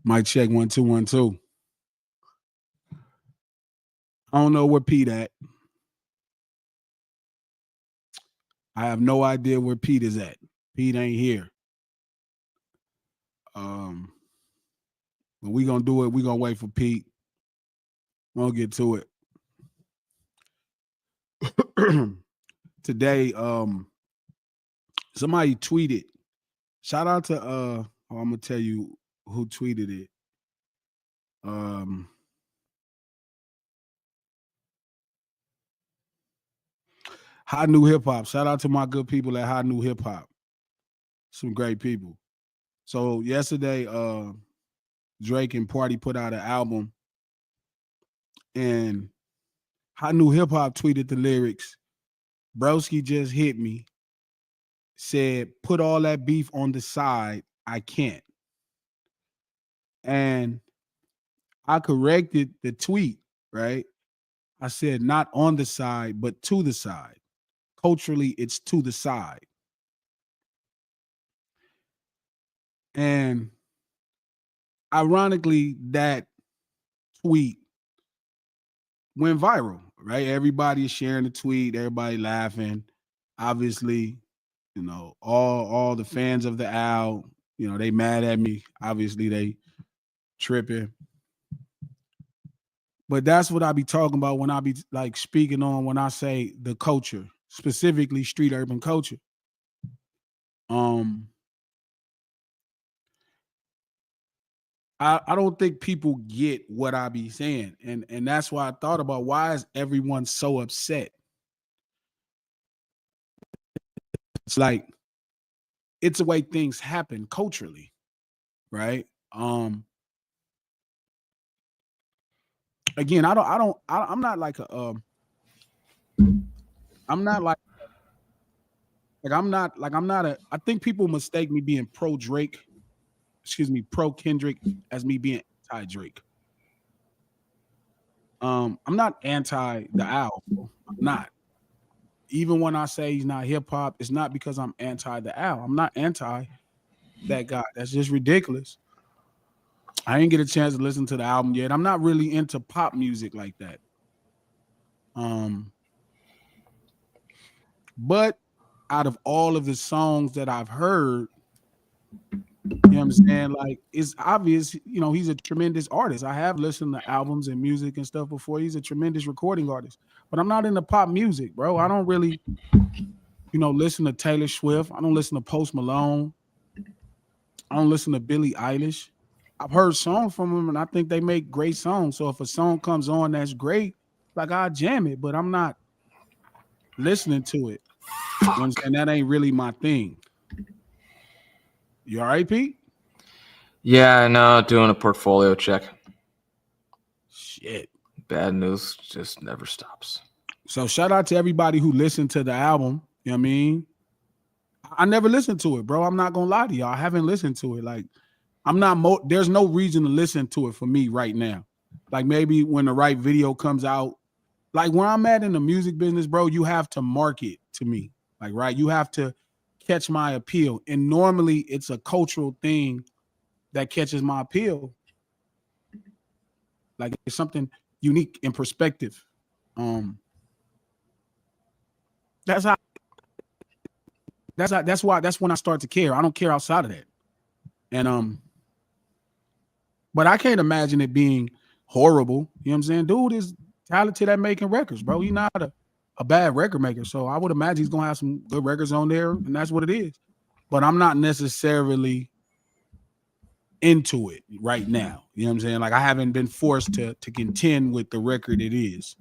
Mic check 1 2 1 2. I don't know where Pete at. I have no idea where Pete is at. Pete ain't here. But we gonna do it. We gonna wait for Pete. We'll get to it. Today, somebody tweeted. Shout out to I'm gonna tell you who tweeted it. Hot New Hip Hop. Shout out to my good people at Hot New Hip Hop. Some great people. So yesterday, Drake and Party put out an album, and Hot New Hip Hop tweeted the lyrics. Broski just hit me. Said, put all that beef on the side. I can't. And I corrected the tweet, right? I said, not on the side, but to the side. Culturally, it's to the side. And ironically, that tweet went viral, right? Everybody is sharing the tweet, everybody laughing. Obviously, you know, all the fans of the Al, you know, they mad at me. Obviously, they tripping. But that's what I be talking about when I be like speaking on when I say the culture, specifically street urban culture. I don't think people get what I be saying. And that's why I thought about why is everyone so upset? It's like it's the way things happen culturally, right? Again, I'm not like a I'm not like I'm not a I think people mistake me being pro Drake, pro Kendrick as me being anti Drake. I'm not anti the Al. I'm not. Even when I say he's not hip hop, it's not because I'm anti the Al. I'm not anti that guy. That's just ridiculous. I didn't get a chance to listen to the album yet. I'm not really into pop music like that. But out of all of the songs that I've heard, you know what I'm saying? Like, it's obvious, you know, he's a tremendous artist. I have listened to albums and music and stuff before. He's a tremendous recording artist. But I'm not into pop music, bro. I don't really, you know, listen to Taylor Swift. I don't listen to Post Malone. I don't listen to Billie Eilish. I've heard songs from them, and I think they make great songs. So if a song comes on that's great, like, I jam it, but I'm not listening to it. You know what I'm saying? That ain't really my thing. You all right, Pete? Yeah, no, doing a portfolio check. Shit. Bad news just never stops. So shout out to everybody who listened to the album. You know what I mean? I never listened to it, bro. I'm not gonna lie to y'all. I haven't listened to it. Like, I'm not there's no reason to listen to it for me right now. Like, maybe when the right video comes out. Like, where I'm at in the music business, bro, you have to market to me. Like, right, you have to catch my appeal. And normally it's a cultural thing that catches my appeal. Like, it's something unique in perspective. That's when I start to care. I don't care outside of that. And but I can't imagine it being horrible. You know what I'm saying? Dude is talented at making records, bro. He's not a bad record maker. So I would imagine he's gonna have some good records on there, and that's what it is. But I'm not necessarily into it right now. You know what I'm saying? Like, I haven't been forced to contend with the record it is.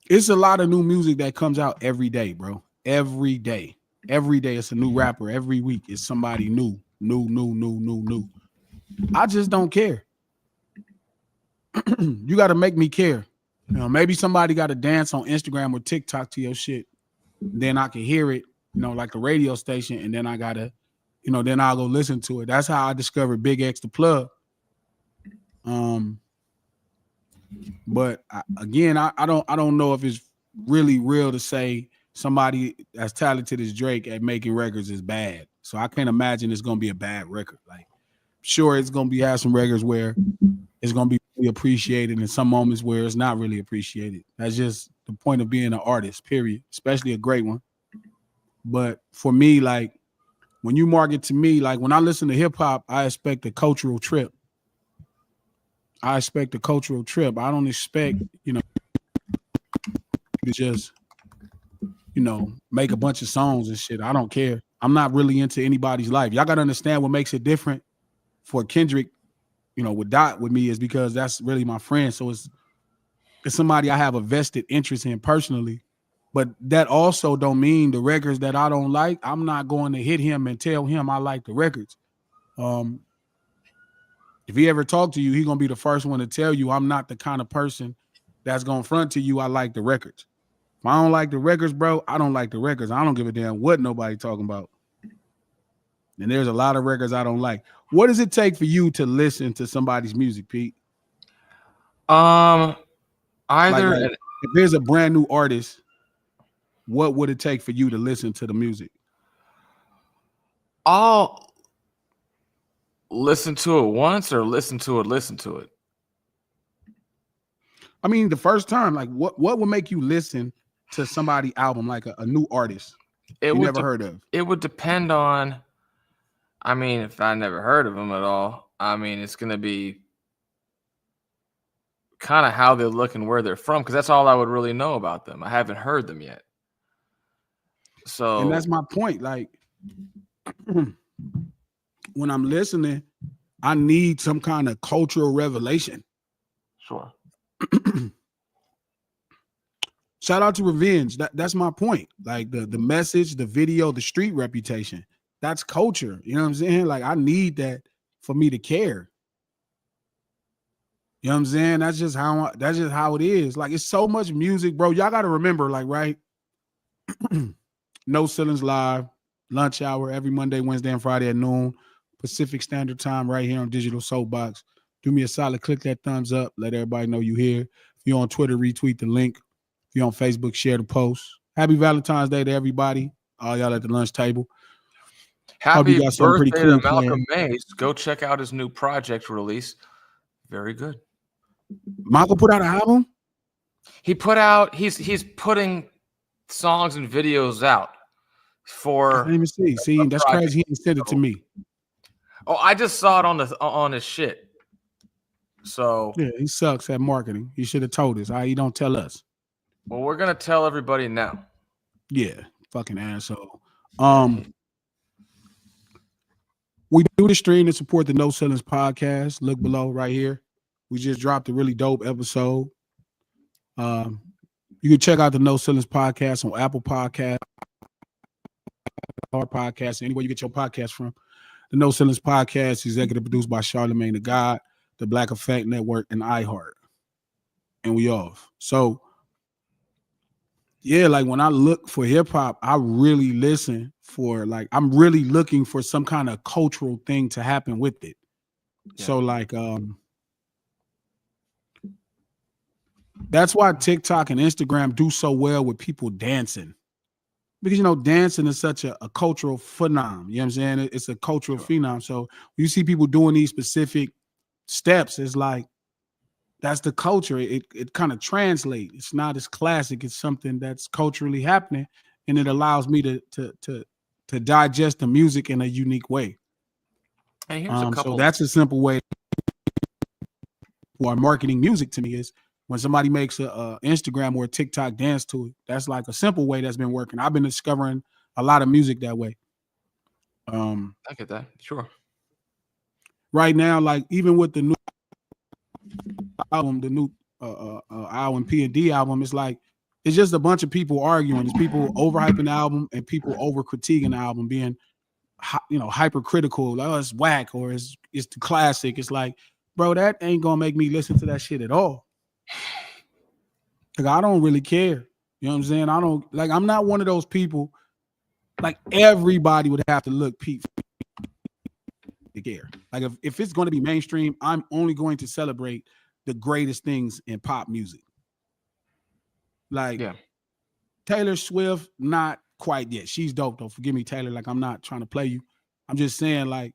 It's a lot of new music that comes out every day, bro. Every day. Every day it's a new rapper. Every week it's somebody new. New. I just don't care. You got to make me care. You know, maybe somebody got to dance on Instagram or TikTok to your shit. Then I can hear it, you know, like a radio station, and then I got to, you know, then I'll go listen to it. That's how I discovered Big X the Plug. But I don't know if it's really real to say somebody as talented as Drake at making records is bad. So I can't imagine it's gonna be a bad record. Like, sure, it's gonna be have some records where it's gonna be really appreciated, and some moments where it's not really appreciated. That's just the point of being an artist. Period. Especially a great one. But for me, like when you market to me, like when I listen to hip hop, I expect a cultural trip. I expect a cultural trip. I don't expect, to just, make a bunch of songs and shit. I don't care. I'm not really into anybody's life. Y'all gotta understand what makes it different for Kendrick, with Dot with me is because that's really my friend. So it's somebody I have a vested interest in personally. But that also don't mean the records that I don't like, I'm not going to hit him and tell him I like the records. If he ever talk to you, he's gonna be the first one to tell you I'm not the kind of person that's gonna front to you I like the records. If I don't like the records, bro, I don't like the records. I don't give a damn what nobody talking about. And there's a lot of records I don't like. What does it take for you to listen to somebody's music, Pete? Either like if there's a brand new artist, what would it take for you to listen to the music? I'll listen to it once or listen to it. I mean, the first time, like what would make you listen to somebody's album, like a new artist you never heard of? It would depend on, I mean, if I never heard of them at all, I mean, it's going to be kind of how they look and where they're from, because that's all I would really know about them. I haven't heard them yet. So, and that's my point. Like when I'm listening, I need some kind of cultural revelation. Sure. Shout out to Revenge. That's my point. Like the message, the video, the street reputation. That's culture. You know what I'm saying? Like I need that for me to care. You know what I'm saying? That's just how it is. Like it's so much music, bro. Y'all got to remember, like, right? No Ceilings Live, lunch hour every Monday, Wednesday, and Friday at noon, Pacific Standard Time, right here on Digital Soapbox. Do me a solid, click that thumbs up. Let everybody know you here. If you're on Twitter, retweet the link. If you're on Facebook, share the post. Happy Valentine's Day to everybody. All y'all at the lunch table. Happy birthday to Malcolm Mays. Go check out his new project release. Very good. Malcolm put out an album? He put out, he's putting songs and videos out for. I didn't even see, that's crazy. He sent it to me. Oh, I just saw it on his shit. So yeah, he sucks at marketing. He should have told us. He don't tell us. Well, we're gonna tell everybody now. Yeah, fucking asshole. We do the stream to support the No Ceilings podcast. Look below right here. We just dropped a really dope episode. You can check out the No Ceilings podcast on Apple Podcasts, our podcast, anywhere you get your podcast from. The No Ceilings podcast, executive produced by Charlemagne the God, the Black Effect Network, and iHeart. And we off. So, yeah, like when I look for hip hop, I really listen for I'm really looking for some kind of cultural thing to happen with it. Yeah. So that's why TikTok and Instagram do so well with people dancing. Because, dancing is such a cultural phenomenon. You know what I'm saying? It's a cultural phenomenon. So you see people doing these specific steps, it's like, that's the culture. It kind of translates. It's not as classic. It's something that's culturally happening, and it allows me to digest the music in a unique way. And here's a couple. So that's a simple way for marketing music to me is when somebody makes a Instagram or a TikTok dance to it. That's like a simple way that's been working. I've been discovering a lot of music that way. I get that. Sure. Right now, like even with the new album, the new album P&D album, it's just a bunch of people arguing. It's people overhyping the album and people over critiquing the album, being hypercritical. Oh, it's whack or it's the classic. It's like, bro, that ain't gonna make me listen to that shit at all. Like I don't really care. You know what I'm saying? I'm not one of those people. Like everybody would have to look Pete to care. Like if it's going to be mainstream, I'm only going to celebrate the greatest things in pop music. Like, yeah. Taylor Swift, not quite yet. She's dope though. Forgive me, Taylor. Like I'm not trying to play you. I'm just saying like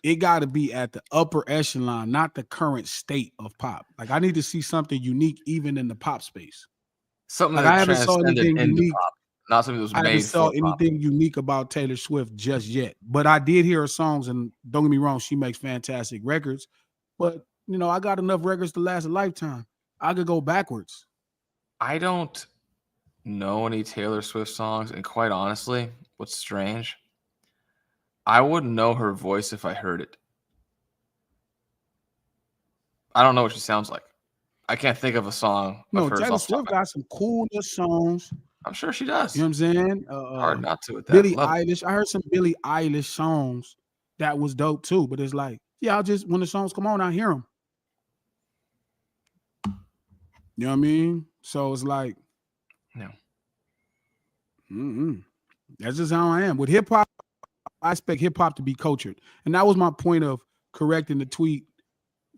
it got to be at the upper echelon, not the current state of pop. Like I need to see something unique even in the pop space. Something like that I haven't saw transcended anything into unique. pop, not something that was I haven't made saw for pop. anything unique about Taylor Swift just yet. But I did hear her songs, and don't get me wrong, she makes fantastic records. But you know, I got enough records to last a lifetime. I could go backwards. I don't know any Taylor Swift songs, and quite honestly, what's strange, I wouldn't know her voice if I heard it. I don't know what she sounds like. I can't think of a song of hers Taylor off the top Swift of my head. got some cool songs. I'm sure she does. You know what I'm saying? Hard not to at that Billie level. Eilish. I heard some Billie Eilish songs that was dope too. But it's like, yeah, I'll just when the songs come on, I hear them. You know what I mean? So it's like, no. That's just how I am. With hip hop, I expect hip hop to be cultured. And that was my point of correcting the tweet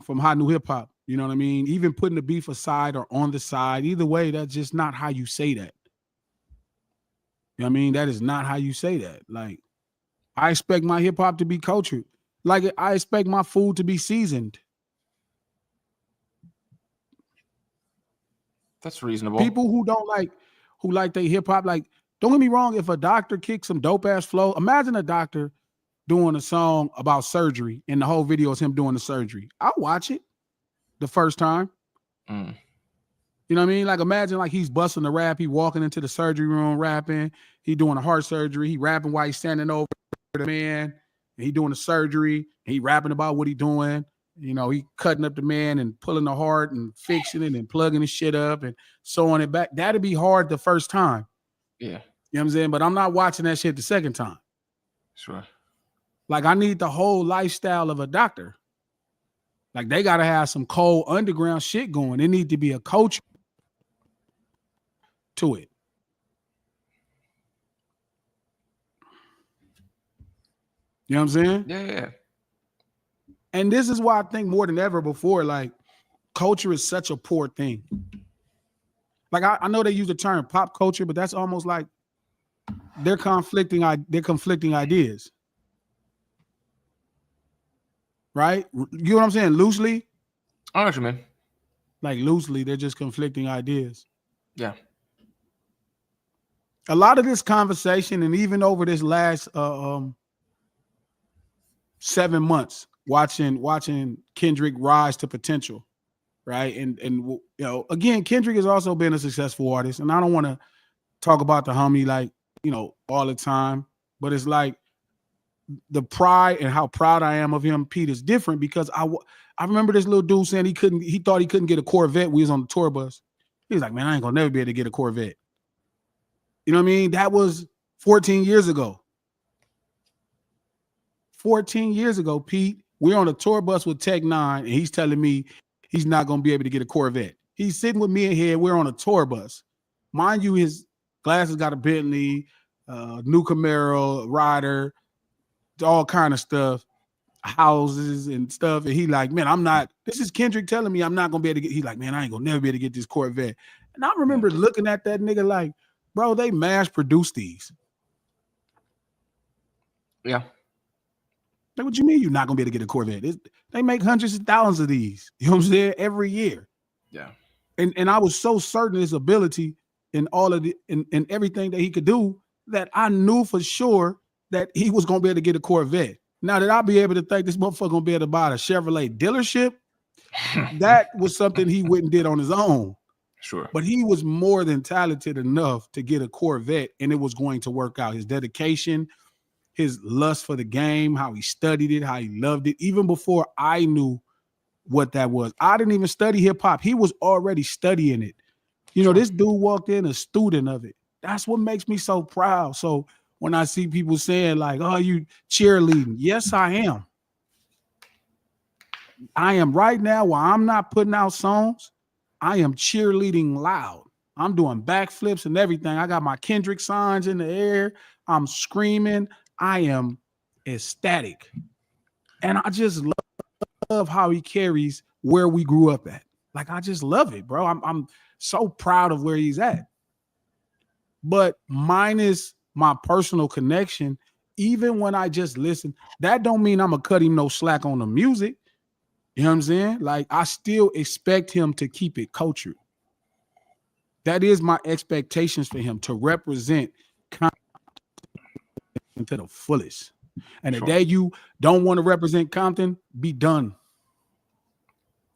from Hot New Hip Hop. You know what I mean? Even putting the beef aside or on the side, either way, that's just not how you say that. You know what I mean? That is not how you say that. Like, I expect my hip hop to be cultured. Like, I expect my food to be seasoned. That's reasonable. People who like their hip hop, like, don't get me wrong, if a doctor kicks some dope ass flow, imagine a doctor doing a song about surgery and the whole video is him doing the surgery. I'll watch it the first time. You know what I mean? Like imagine like he's busting the rap, he walking into the surgery room rapping, he doing a heart surgery, he rapping while he's standing over the man, and he doing the surgery, he rapping about what he doing. You know, he cutting up the man and pulling the heart and fixing it and plugging the shit up and sewing it back. That'd be hard the first time. Yeah. You know what I'm saying? But I'm not watching that shit the second time. Sure. Like I need the whole lifestyle of a doctor. Like they got to have some cold underground shit going. There need to be a culture to it. You know what I'm saying? Yeah. And this is why I think more than ever before, like culture is such a poor thing. Like I know they use the term pop culture, but that's almost like they're conflicting ideas. Right? You know what I'm saying? Loosely? I know what you mean. Like loosely, they're just conflicting ideas. Yeah. A lot of this conversation, and even over this last 7 months, watching Kendrick rise to potential, right? And you know, again, Kendrick has also been a successful artist, and I don't want to talk about the homie like, you know, all the time, but it's like the pride and how proud I am of him, Pete, is different because I remember this little dude saying he thought he couldn't get a Corvette when he was on the tour bus. He was like, man, I ain't gonna never be able to get a Corvette. You know what I mean? That was 14 years ago. 14 years ago, Pete, we're on a tour bus with Tech Nine, and he's telling me he's not gonna be able to get a Corvette. He's sitting with me in here. We're on a tour bus. Mind you, his glasses got a Bentley, new Camaro, rider, all kind of stuff, houses and stuff. And he like, man, this is Kendrick telling me I'm not gonna be able to get. He's like, man, I ain't gonna never be able to get this Corvette. And I remember looking at that nigga like, bro, they mass produce these. Yeah. Like, what you mean you're not gonna be able to get a Corvette? They make hundreds of thousands of these. You know what I'm saying? Every year. Yeah. And I was so certain of his ability in all of in everything that he could do that I knew for sure that he was gonna be able to get a Corvette. Now that I'll be able to think this motherfucker gonna be able to buy a Chevrolet dealership, that was something he wouldn't did on his own. Sure. But he was more than talented enough to get a Corvette, and it was going to work out. His dedication, his lust for the game, how he studied it, how he loved it, even before I knew what that was. I didn't even study hip hop. He was already studying it. You know, this dude walked in a student of it. That's what makes me so proud. So when I see people saying like, oh, you cheerleading. Yes, I am. I am right now while I'm not putting out songs, I am cheerleading loud. I'm doing backflips and everything. I got my Kendrick signs in the air. I'm screaming. I am ecstatic. And I just love how he carries where we grew up at. Like, I just love it, bro. I'm so proud of where he's at. But minus my personal connection, even when I just listen, that don't mean I'm gonna cut him no slack on the music. You know what I'm saying? Like I still expect him to keep it cultured. That is my expectations for him to represent content to the fullest. And the Sure. day you don't want to represent Compton, be done.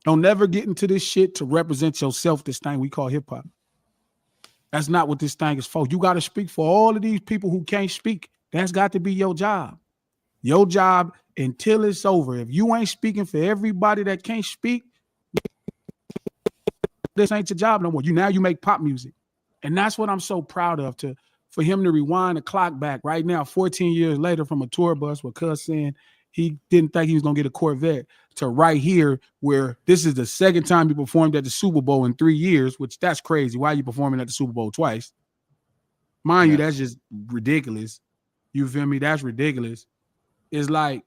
Don't never get into this shit to represent yourself, this thing we call hip hop. That's not what this thing is for. You got to speak for all of these people who can't speak. That's got to be your job. Your job until it's over. If you ain't speaking for everybody that can't speak, this ain't your job no more. You make pop music. And that's what I'm so proud of, for him to rewind the clock back right now, 14 years later, from a tour bus with Cuz saying he didn't think he was gonna get a Corvette, to right here where this is the second time he performed at the Super Bowl in 3 years, which that's crazy. Why are you performing at the Super Bowl twice? Mind you, that's just ridiculous. You feel me? That's ridiculous. It's like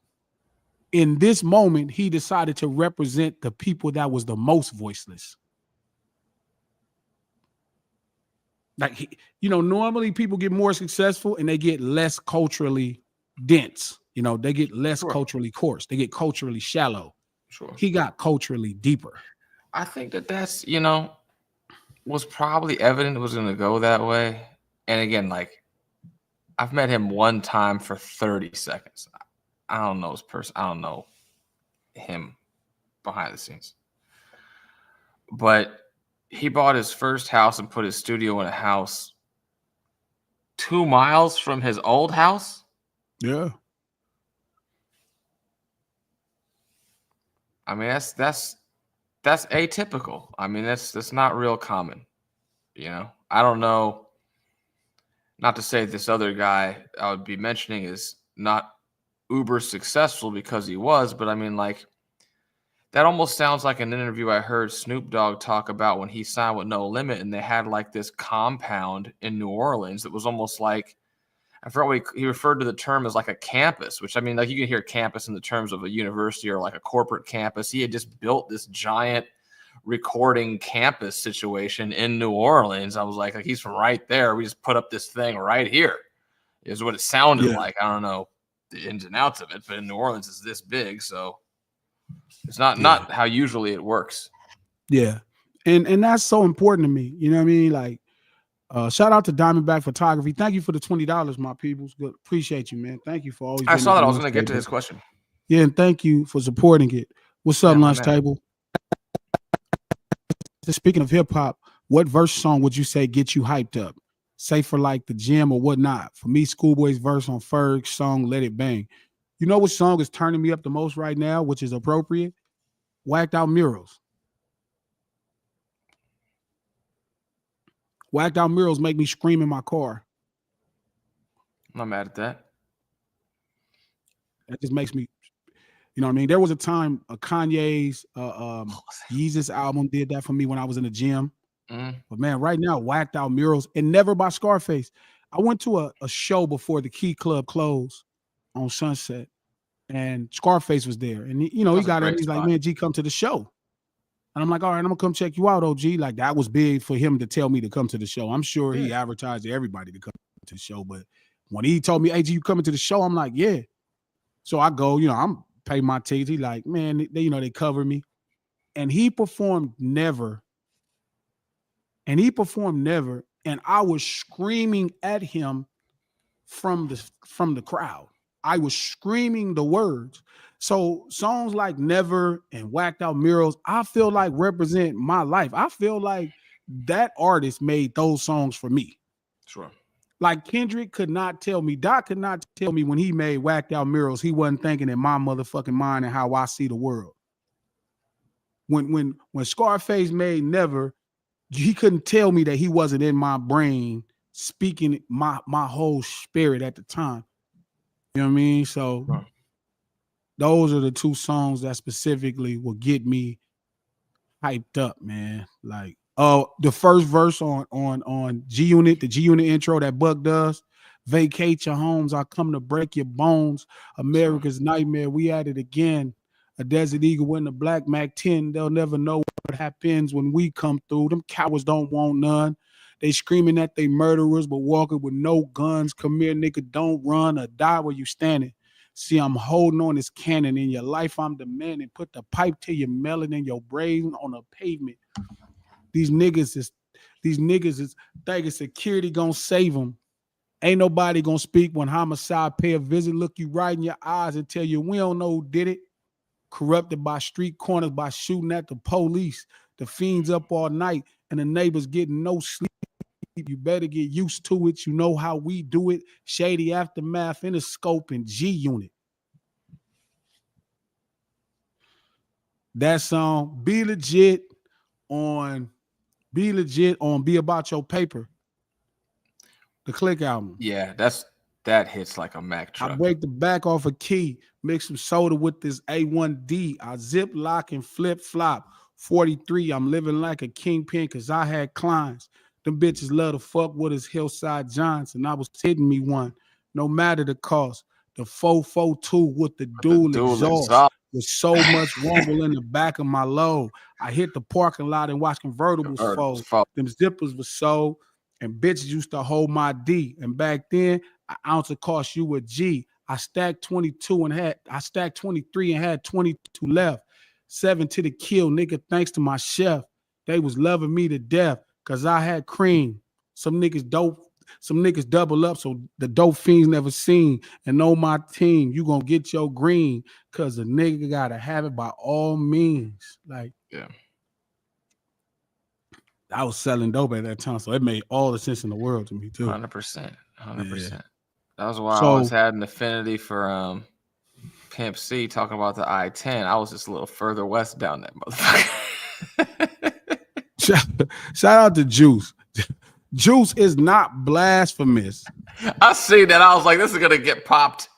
in this moment, he decided to represent the people that was the most voiceless. Like, normally people get more successful and they get less culturally dense. They get less culturally coarse. They get culturally shallow. Sure. He got culturally deeper. I think that's, was probably evident it was going to go that way. And again, like, I've met him one time for 30 seconds. I don't know his person. I don't know him behind the scenes. But he bought his first house and put his studio in a house 2 miles from his old house. Yeah. I mean, that's atypical. I mean, that's not real common. I don't know. Not to say this other guy I would be mentioning is not uber successful, because he was, but I mean, like, that almost sounds like an interview I heard Snoop Dogg talk about when he signed with No Limit, and they had like this compound in New Orleans that was almost like, I forgot what he referred to the term as, like a campus, which, I mean, like, you can hear campus in the terms of a university or like a corporate campus. He had just built this giant recording campus situation in New Orleans. I was like he's from right there. We just put up this thing right here, is what it sounded like. I don't know the ins and outs of it, but in New Orleans it's this big, so it's not how usually it works. Yeah. And that's so important to me. You know what I mean? Like, shout out to Diamondback Photography. Thank you for the $20, my peoples. Good. Appreciate you, man. Thank you for always. I saw that. I was going to get to his question. Yeah, and thank you for supporting it. What's up, Lunch Table? Speaking of hip hop, what verse song would you say get you hyped up? Say for like the gym or whatnot. For me, Schoolboy's verse on Ferg's song "Let It Bang." You know what song is turning me up the most right now, which is appropriate? Whacked Out Murals. Whacked Out Murals make me scream in my car. I'm not mad at that. That just makes me, you know what I mean? There was a time Kanye's Yeezus album did that for me when I was in the gym. But man, right now, Whacked Out Murals, and Never by Scarface. I went to a show before the Key Club closed on Sunset, and Scarface was there. And he got in, he's like, man, G, come to the show. And I'm like, all right, I'm gonna come check you out, OG. Like, that was big for him to tell me to come to the show. I'm sure he advertised to everybody to come to the show, but when he told me, hey, G, you coming to the show? I'm like, yeah. So I go, I'm paying my tickets. He like, man, they cover me. And he performed Never. And I was screaming at him from the crowd. I was screaming the words. So songs like Never and Whacked Out Murals, I feel like represent my life. I feel like that artist made those songs for me. Sure. Like Kendrick could not tell me, Doc could not tell me when he made Whacked Out Murals, he wasn't thinking in my motherfucking mind and how I see the world. When Scarface made Never, he couldn't tell me that he wasn't in my brain speaking my whole spirit at the time. You know what I mean? So those are the two songs that specifically will get me hyped up, man. Like, the first verse on G Unit, the G Unit intro that Buck does, vacate your homes, I come to break your bones. America's nightmare, we at it again. A Desert Eagle in the Black Mac 10, they'll never know what happens when we come through. Them cowards don't want none. They screaming that they murderers, but walking with no guns. Come here, nigga, don't run or die where you standing. See, I'm holding on this cannon. In your life, I'm demanding. Put the pipe to your melon and your brain on the pavement. These niggas is thinking security gonna save them. Ain't nobody gonna speak when homicide pay a visit, look you right in your eyes and tell you we don't know who did it. Corrupted by street corners, by shooting at the police. The fiends up all night and the neighbors getting no sleep. You better get used to it. You know how we do it. Shady aftermath, Interscope, and G Unit. That song, Be Legit on Be About Your Paper. The Click album. Yeah, that hits like a Mack I truck. break the back off a key, mix some soda with this A1D. I zip lock and flip flop. 43, I'm living like a kingpin because I had clients. Them bitches love to fuck with his Hillside Giants, and I was hitting me one, no matter the cost. The 442 with the dual exhaust. With so much rumble in the back of my load. I hit the parking lot and watch convertibles fold. Them zippers were sold, and bitches used to hold my D. And back then, an ounce would cost you a G. I stacked 23 and had 22 left. 7 to the kill, nigga, thanks to my chef. They was loving me to death because I had cream. Some niggas double up so the dope fiends never seen. And on my team, you gonna get your green because a nigga gotta have it by all means. Like, yeah. I was selling dope at that time, so it made all the sense in the world to me too. 100%. Yeah. That was why I always had an affinity for Pimp C talking about the I-10. I was just a little further west down that motherfucker. Shout out to Juice. Juice is not blasphemous. I see that. I was like, this is gonna get popped.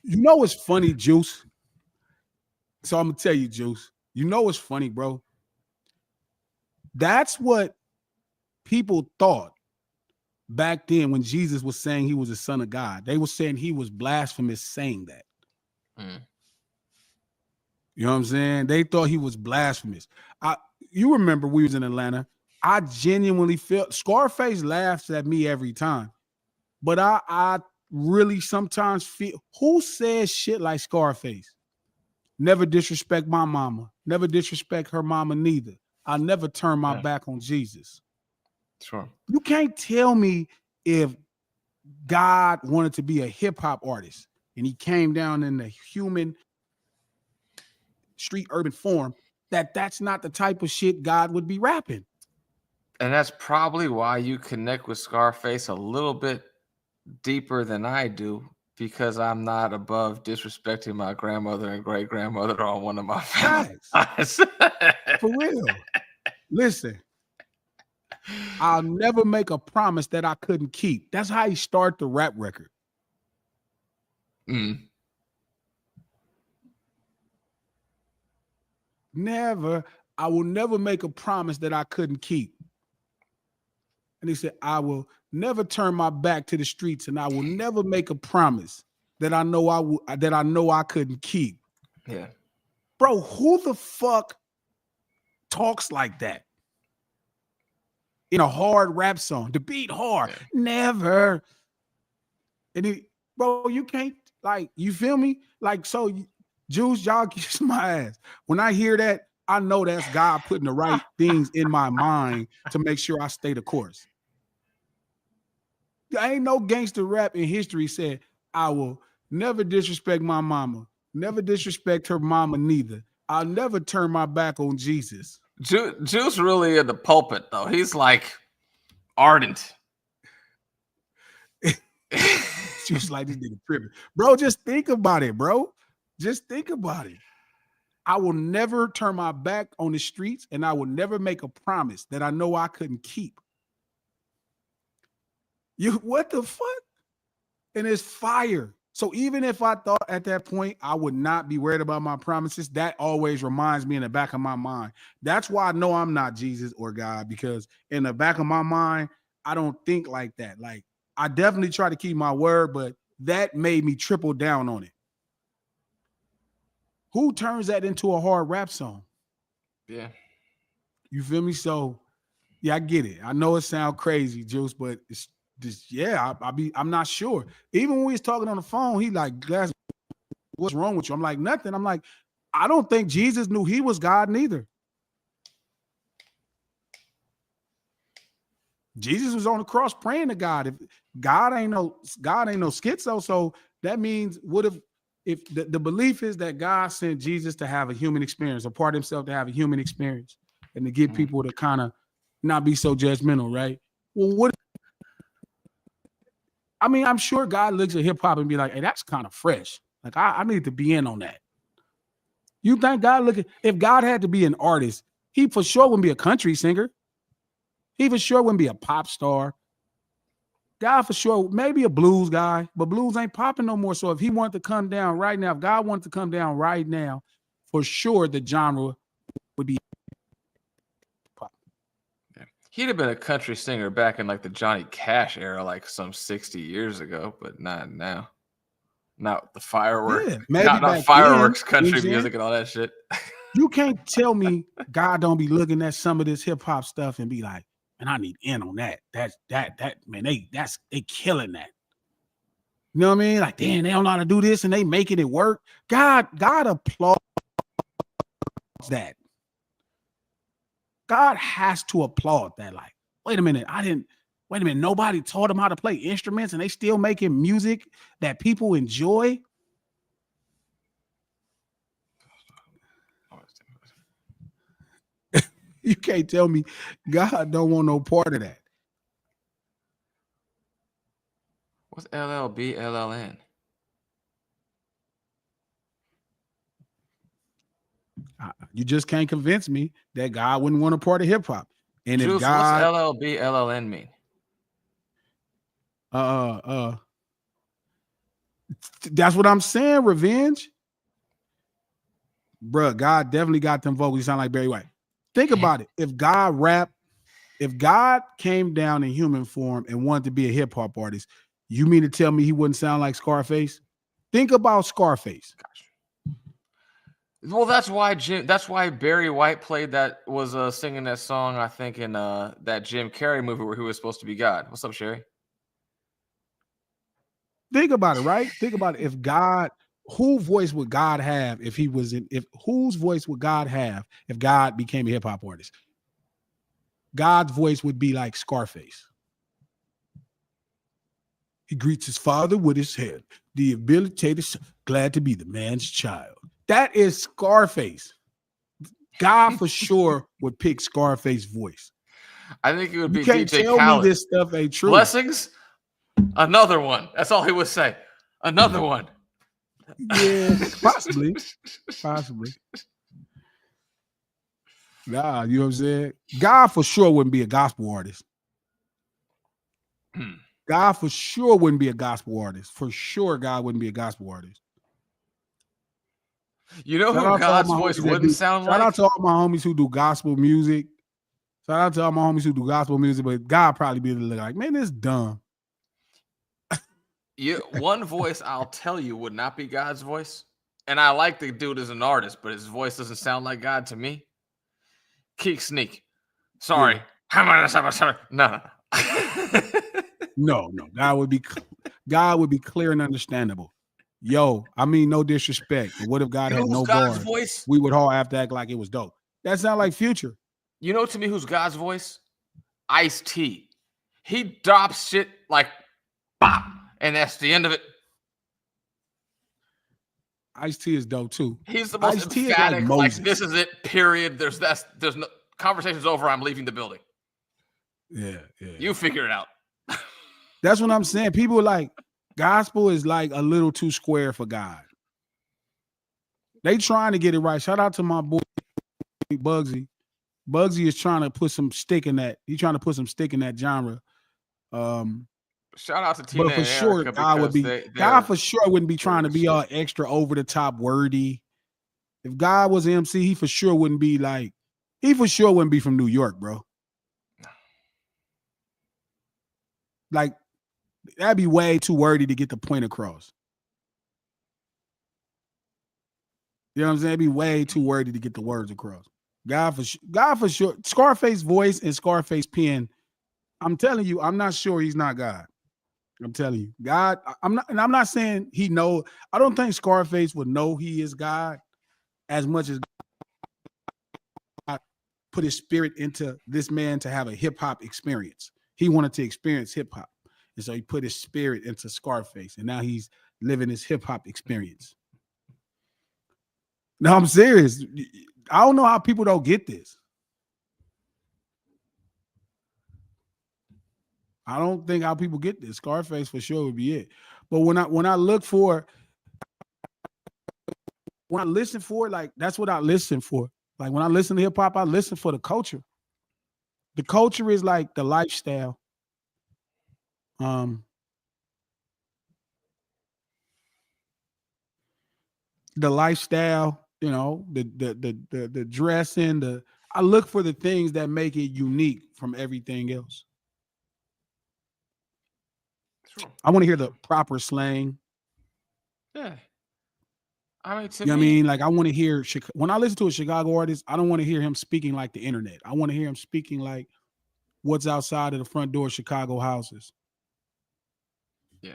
You know what's funny, Juice? So I'm gonna tell you, Juice. You know what's funny, bro? That's what people thought back then when Jesus was saying he was the son of God. They were saying he was blasphemous saying that. You know what I'm saying? They thought he was blasphemous. You remember we was in Atlanta. I genuinely felt Scarface laughs at me every time. But I really sometimes feel, who says shit like Scarface? Never disrespect my mama. Never disrespect her mama neither. I'll never turn my back on Jesus. Sure. You can't tell me if God wanted to be a hip-hop artist and he came down in the human street urban form, that's not the type of shit God would be rapping. And that's probably why you connect with Scarface a little bit deeper than I do, because I'm not above disrespecting my grandmother and great grandmother on one of my families. For real. Listen, I'll never make a promise that I couldn't keep. That's how he started the rap record. I will never make a promise that I couldn't keep. And he said, I will never turn my back to the streets, and I will never make a promise that I know I couldn't keep. Yeah. Bro, who the fuck talks like that? In a hard rap song, to beat hard. Yeah. Never. And bro, you can't, like, you feel me? Like, so Juice, y'all kiss my ass. When I hear that, I know that's God putting the right things in my mind to make sure I stay the course. There ain't no gangster rap in history said, I will never disrespect my mama, never disrespect her mama neither. I'll never turn my back on Jesus. Juice really in the pulpit, though. He's like ardent. Juice like, this nigga tripping. Bro, just think about it, bro. Just think about it. I will never turn my back on the streets, and I will never make a promise that I know I couldn't keep. What the fuck? And it's fire. So even if I thought at that point I would not be worried about my promises, that always reminds me in the back of my mind. That's why I know I'm not Jesus or God, because in the back of my mind, I don't think like that. Like, I definitely try to keep my word, but that made me triple down on it. Who turns that into a hard rap song? Yeah. You feel me? So Yeah, I get it. I know it sounds crazy, Juice, but it's just yeah. I'm not sure. Even when we was talking on the phone, he like, "Glass, what's wrong with you?" I'm like, nothing. I'm like, I don't think Jesus knew he was God neither. Jesus was on the cross praying to God. If God ain't no schizo, so that means what if the belief is that God sent Jesus to have a human experience, apart himself to have a human experience, and to get people to kind of not be so judgmental, right? Well, what I mean, I'm sure God looks at hip hop and be like, "Hey, that's kind of fresh. Like, I need to be in on that." You think God look at if God had to be an artist, he for sure wouldn't be a country singer. He for sure wouldn't be a pop star. God for sure, maybe a blues guy, but blues ain't popping no more. So if he wanted to come down right now, if God wanted to come down right now, for sure the genre would be pop. Yeah. He'd have been a country singer back in like the Johnny Cash era, like some 60 years ago, but not now. Not the firework, Yeah, maybe not back then. fireworks, You know what I'm country saying? music, and all that shit. You can't tell me God don't be looking at some of this hip hop stuff and be like, man, I need in on that. That man, they killing that. You know what I mean? Like, damn, they don't know how to do this and they making it work. God applauds that. God has to applaud that. Like, wait a minute, nobody taught them how to play instruments and they still making music that people enjoy. You can't tell me God don't want no part of that. What's LLB, LLN? You just can't convince me that God wouldn't want a part of hip hop. And if Juice, what's God, LLB, LLN mean? that's what I'm saying. Revenge, bruh. God definitely got them vocals. You sound like Barry White. Think about it. If God came down in human form and wanted to be a hip hop artist, you mean to tell me he wouldn't sound like Scarface? Think about Scarface. Well, that's why Barry White was singing that song, I think, in that Jim Carrey movie where he was supposed to be God. What's up, Sherry? Think about it, right? Think about it. If God, whose voice would God have if he was in, if whose voice would God have if God became a hip hop artist? God's voice would be like Scarface. He greets his father with his head. Debilitated, glad to be the man's child. That is Scarface. God for sure would pick Scarface voice. I think it would You be can't DJ tell Khaled. me this stuff ain't true. Blessings, another one. That's all he would say. Another one. Yeah, possibly. Nah, you know what I'm saying? God for sure wouldn't be a gospel artist. God for sure wouldn't be a gospel artist. For sure, God wouldn't be a gospel artist. You know who God's voice wouldn't sound like? Shout out to all my homies who do gospel music. Shout out to all my homies who do gospel music, but God probably be like, man, this dumb. One voice I'll tell you would not be God's voice. And I like the dude as an artist, but his voice doesn't sound like God to me. Keek Sneak. Sorry. Yeah. No. No. God would be clear and understandable. Yo, I mean, no disrespect. But what if God had no God's bars? voice? We would all have to act like it was dope. That sound like Future. You know to me who's God's voice? Ice-T. He drops shit like bop, and that's the end of it. Ice-T is dope too. He's the most Ice-T emphatic. is Like this is it. Period. There's no conversation's over. I'm leaving the building. Yeah. You figure it out. That's what I'm saying. People are like, gospel is like a little too square for God. They trying to get it right. Shout out to my boy Bugsy. Bugsy is trying to put some stick in that. He's trying to put some stick in that genre. Shout out to Tina but for sure, God for sure wouldn't be trying to be all extra over the top wordy. If God was an MC, he for sure wouldn't be from New York, bro. Like, that'd be way too wordy to get the point across. You know what I'm saying? It'd be way too wordy to get the words across. God for sure. Scarface voice and Scarface pen. I'm telling you, I'm not sure he's not God. I'm telling you, God. I'm not, and I'm not saying he know. I don't think Scarface would know he is God as much as God put his spirit into this man to have a hip hop experience. He wanted to experience hip hop, and so he put his spirit into Scarface, and now he's living his hip hop experience. No, I'm serious. I don't know how people don't get this. I don't think how people get this. Scarface for sure would be it. But when I look for when I listen for it, like that's what I listen for. Like when I listen to hip hop, I listen for the culture. The culture is like the lifestyle. Um, the lifestyle, the dressing, the I look for the things that make it unique from everything else. True. I want to hear the proper slang. Yeah. I mean, to You know what I me, mean? Like I want to hear when I listen to a Chicago artist, I don't want to hear him speaking like the internet. I want to hear him speaking like what's outside of the front door of Chicago houses. yeah.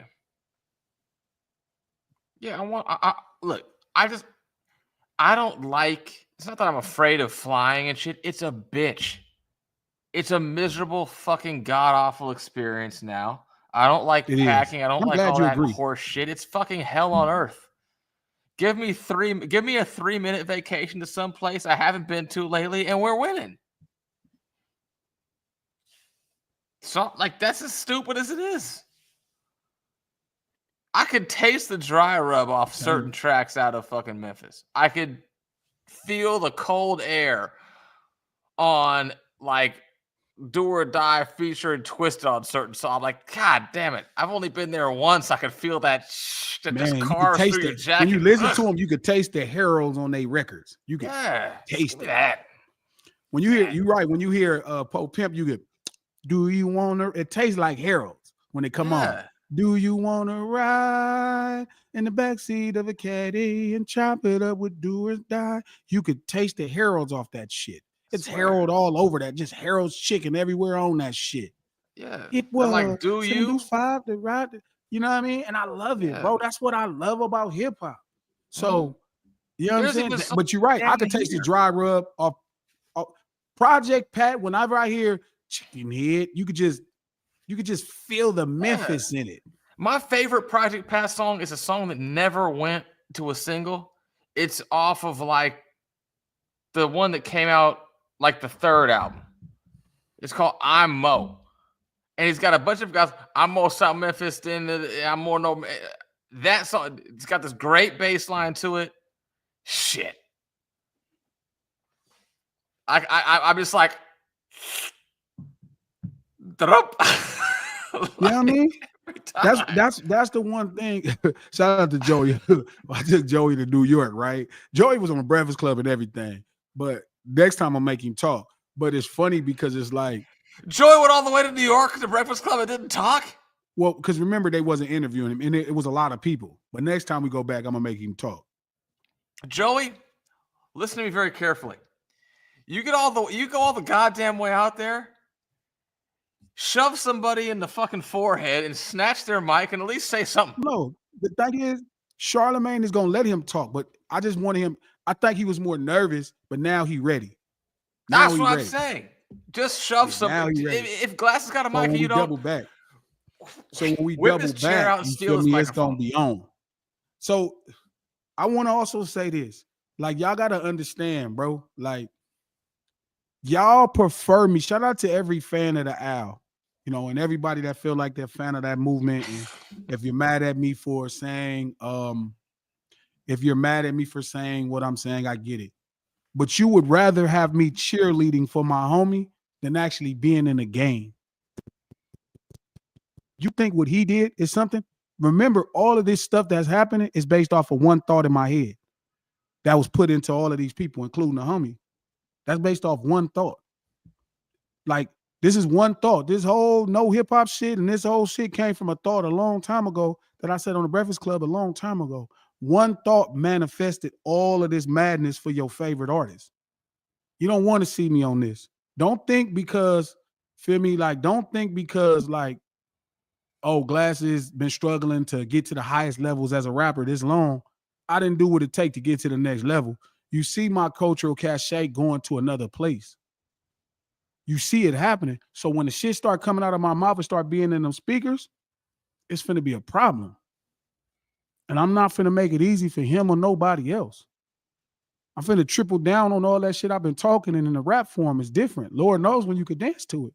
Yeah, I look, I don't like, it's not that I'm afraid of flying and shit. It's a bitch. It's a miserable fucking god awful experience now. I don't like It is. packing. I don't I'm like glad all you that agree. horse shit. It's fucking hell on earth. Give me a 3-minute vacation to some place I haven't been to lately, and we're winning. So like that's as stupid as it is. I could taste the dry rub off certain tracks out of fucking Memphis. I could feel the cold air on like Do or Die featuring Twisted on certain songs. I'm like, God damn it. I've only been there once. I could feel that that just Man, you could cars through taste your it. When you jacket. listen to Ugh. them, you could taste the heralds on their records. You could Yeah. Give taste me it. that. When you hear, you're right. When you hear Poe Pimp, you get, do you want to? It tastes like heralds when they come on. Yeah. Do you want to ride in the backseat of a caddy and chop it up with do or die? You could taste the heralds off that shit. It's Swear. Harold all over that. Just Harold's chicken everywhere on that shit. Yeah. It And was like, do 75 to ride. You know what I mean? And I love it, Yeah. bro. That's what I love about hip hop. Mm-hmm. So, you know what I'm There's saying? even some But you're right. I down could taste the here. dry rub off Project Pat. Whenever I hear chicken head, you could just feel the Yeah. Memphis in it. My favorite Project Pat song is a song that never went to a single. It's off of like the one that came out like the third album. It's called I'm Mo. And he's got a bunch of guys. I'm more South Memphis than I'm more no. That song, it's got this great bass line to it. Shit. I'm just like, drup. You know what I mean? every That's time. that's that's the one thing. Shout out to Joey. I took Joey to New York, right? Joey was on the Breakfast Club and everything. But next time I'll make him talk. But it's funny because it's like, Joey went all the way to New York to the Breakfast Club and didn't talk. well, because remember they wasn't interviewing him, and it was a lot of people. But next time we go back, I'm gonna make him talk. Joey, listen to me very carefully. You go all the goddamn way out there, shove somebody in the fucking forehead and snatch their mic and at least say something. No, the thing is, Charlemagne is gonna let him talk, but I just wanted him. I think he was more nervous, but now he ready. Now That's he what I'm ready. saying. Just shove Yeah, now somebody. he ready. If Glass has got a So mic when and you we don't, double back, so when we whip double his chair back, out and you steal feel his me? It's gonna microphone. be on. So I want to also say this: like y'all gotta understand, bro. Like y'all prefer me. Shout out to every fan of the Owl, and everybody that feel like they're fan of that movement. And if you're mad at me for saying, if you're mad at me for saying what I'm saying, I get it. But you would rather have me cheerleading for my homie than actually being in the game. You think what he did is something? Remember, all of this stuff that's happening is based off of one thought in my head that was put into all of these people, including the homie. That's based off one thought. Like, this is one thought. This whole no hip hop shit and this whole shit came from a thought a long time ago that I said on the Breakfast Club a long time ago. One thought manifested all of this madness for your favorite artist. You don't want to see me on this. Don't think because, feel me, like, don't think because, like, oh, Glasses been struggling to get to the highest levels as a rapper this long. I didn't do what it take to get to the next level. You see my cultural cachet going to another place. You see it happening. So when the shit start coming out of my mouth and start being in them speakers, it's finna be a problem. And I'm not finna make it easy for him or nobody else. I'm finna triple down on all that shit I've been talking, and in the rap form is different. Lord knows when you could dance to it.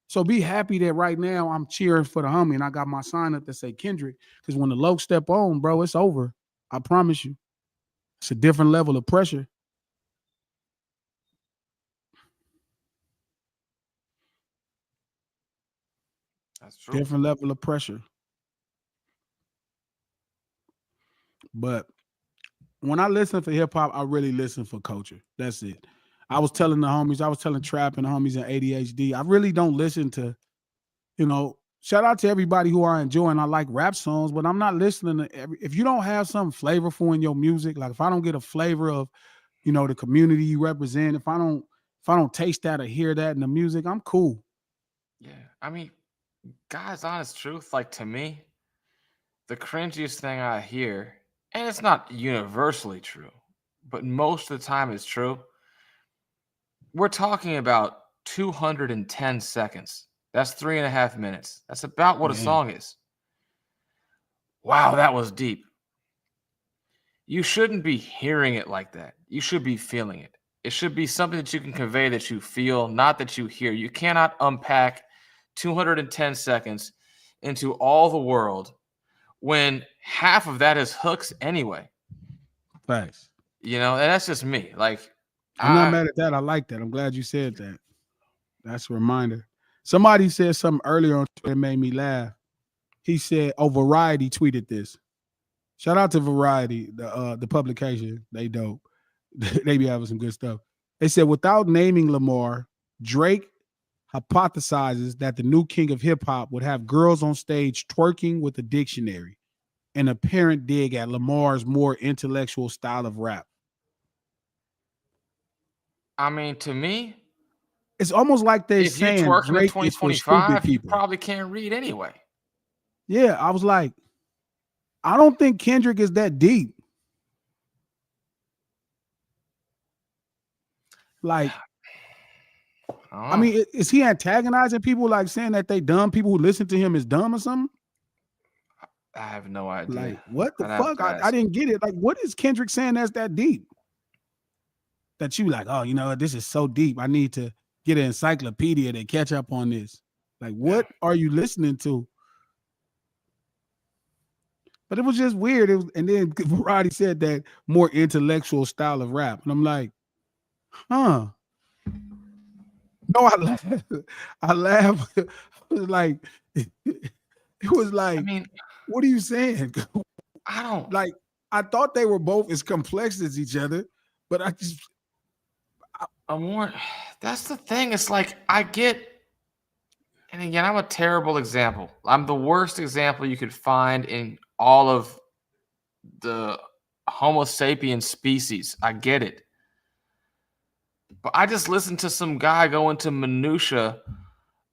So be happy that right now I'm cheering for the homie and I got my sign up that say Kendrick. Because when the low step on, bro, it's over. I promise you. It's a different level of pressure. That's true. Different level of pressure. But when I listen for hip hop, I really listen for culture. That's it. I was telling the homies, I was telling Trap and the homies in ADHD, I really don't listen to, shout out to everybody who I enjoy and I like rap songs, but I'm not listening to if you don't have something flavorful in your music, like if I don't get a flavor of, the community you represent, if I don't taste that or hear that in the music, I'm cool. Yeah. I mean, God's honest truth, like to me, the cringiest thing I hear, and it's not universally true, but most of the time it's true. We're talking about 210 seconds. That's 3.5 minutes. That's about what a Man, song is. Wow, that was deep. You shouldn't be hearing it like that. You should be feeling it. It should be something that you can convey that you feel, not that you hear. You cannot unpack 210 seconds into all the world when half of that is hooks anyway. facts. And that's just me. Like, I'm not I mad at that. I like that. I'm glad you said that. That's a reminder. Somebody said something earlier on Twitter that made me laugh. He said, Variety tweeted this. Shout out to Variety, the publication. They dope. They be having some good stuff. They said, without naming Lamar, Drake hypothesizes that the new king of hip hop would have girls on stage twerking with a dictionary, an apparent dig at Lamar's more intellectual style of rap. mean, to me, It's almost like they if you saying twerking in Drake is for stupid 2025, you people. probably can't read anyway. Yeah, I was like, I don't think Kendrick is that deep. Like, I Oh, mean, is he antagonizing people, like saying that they dumb? People who listen to him is dumb or something? I have no idea. Like, what the I'd have fuck? to I ask. didn't get it. Like, what is Kendrick saying that's that deep? That you like, oh, this is so deep. I need to get an encyclopedia to catch up on this. Like, what are you listening to? But it was just weird. And then Variety said that more intellectual style of rap. And I'm like, huh. No, I laughed. I laughed. It was like, it was I like, mean, what are you saying? I don't. Like, I thought they were both as complex as each other, but I'm more. That's the thing. It's like I get. And again, I'm a terrible example. I'm the worst example you could find in all of the Homo sapiens species. I get it. But I just listened to some guy go into minutia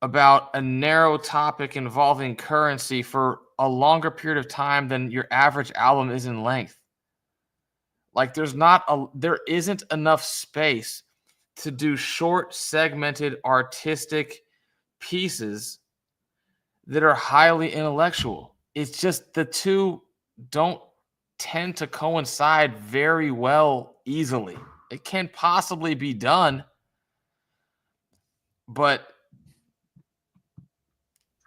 about a narrow topic involving currency for a longer period of time than your average album is in length. Like there isn't enough space to do short segmented artistic pieces that are highly intellectual. It's just the two don't tend to coincide very well easily. It can possibly be done, but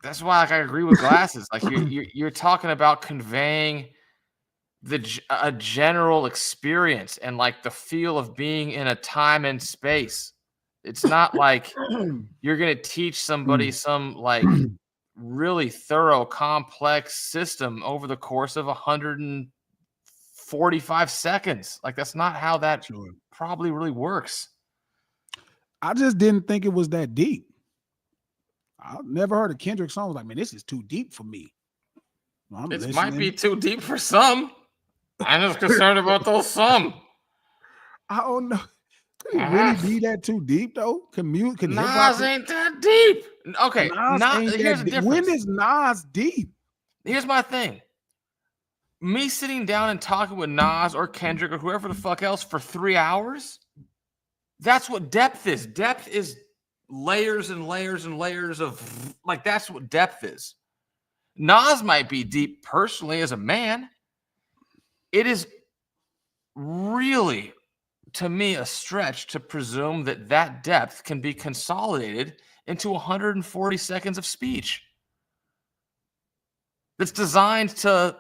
that's why I agree with Glasses. Like you're talking about conveying a general experience and like the feel of being in a time and space. It's not like you're going to teach somebody some like really thorough, complex system over the course of 145 seconds. Like that's not how that probably really works. I just didn't think it was that deep. I've never heard a Kendrick song. I was like, man, this is too deep for me. It might be too deep for some. I'm just concerned about those some. I don't know. Could it really be that too deep though? Can hip hop? Nas ain't that deep. Okay, Nas not ain't here's that the deep. When difference. is Nas deep? Here's my thing. Me sitting down and talking with Nas or Kendrick or whoever the fuck else for 3 hours, that's what depth is. Depth is layers and layers and layers of, like, that's what depth is. Nas might be deep personally as a man. It is really, to me, a stretch to presume that that depth can be consolidated into 140 seconds of speech that's designed to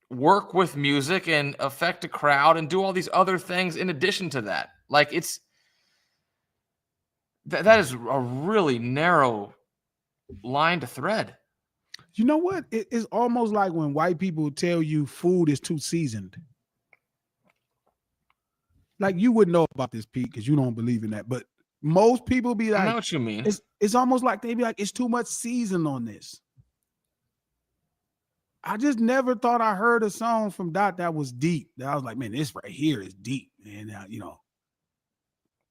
work with music and affect a crowd and do all these other things in addition to that. Like, it's that is a really narrow line to thread. You know what? It's almost like when white people tell you food is too seasoned. Like you wouldn't know about this, Pete, because you don't believe in that. But most people be I know like, what you mean. it's almost like they be like, it's too much season on this. I just never thought I heard a song from Dot that was deep. That I was like, man, this right here is deep. And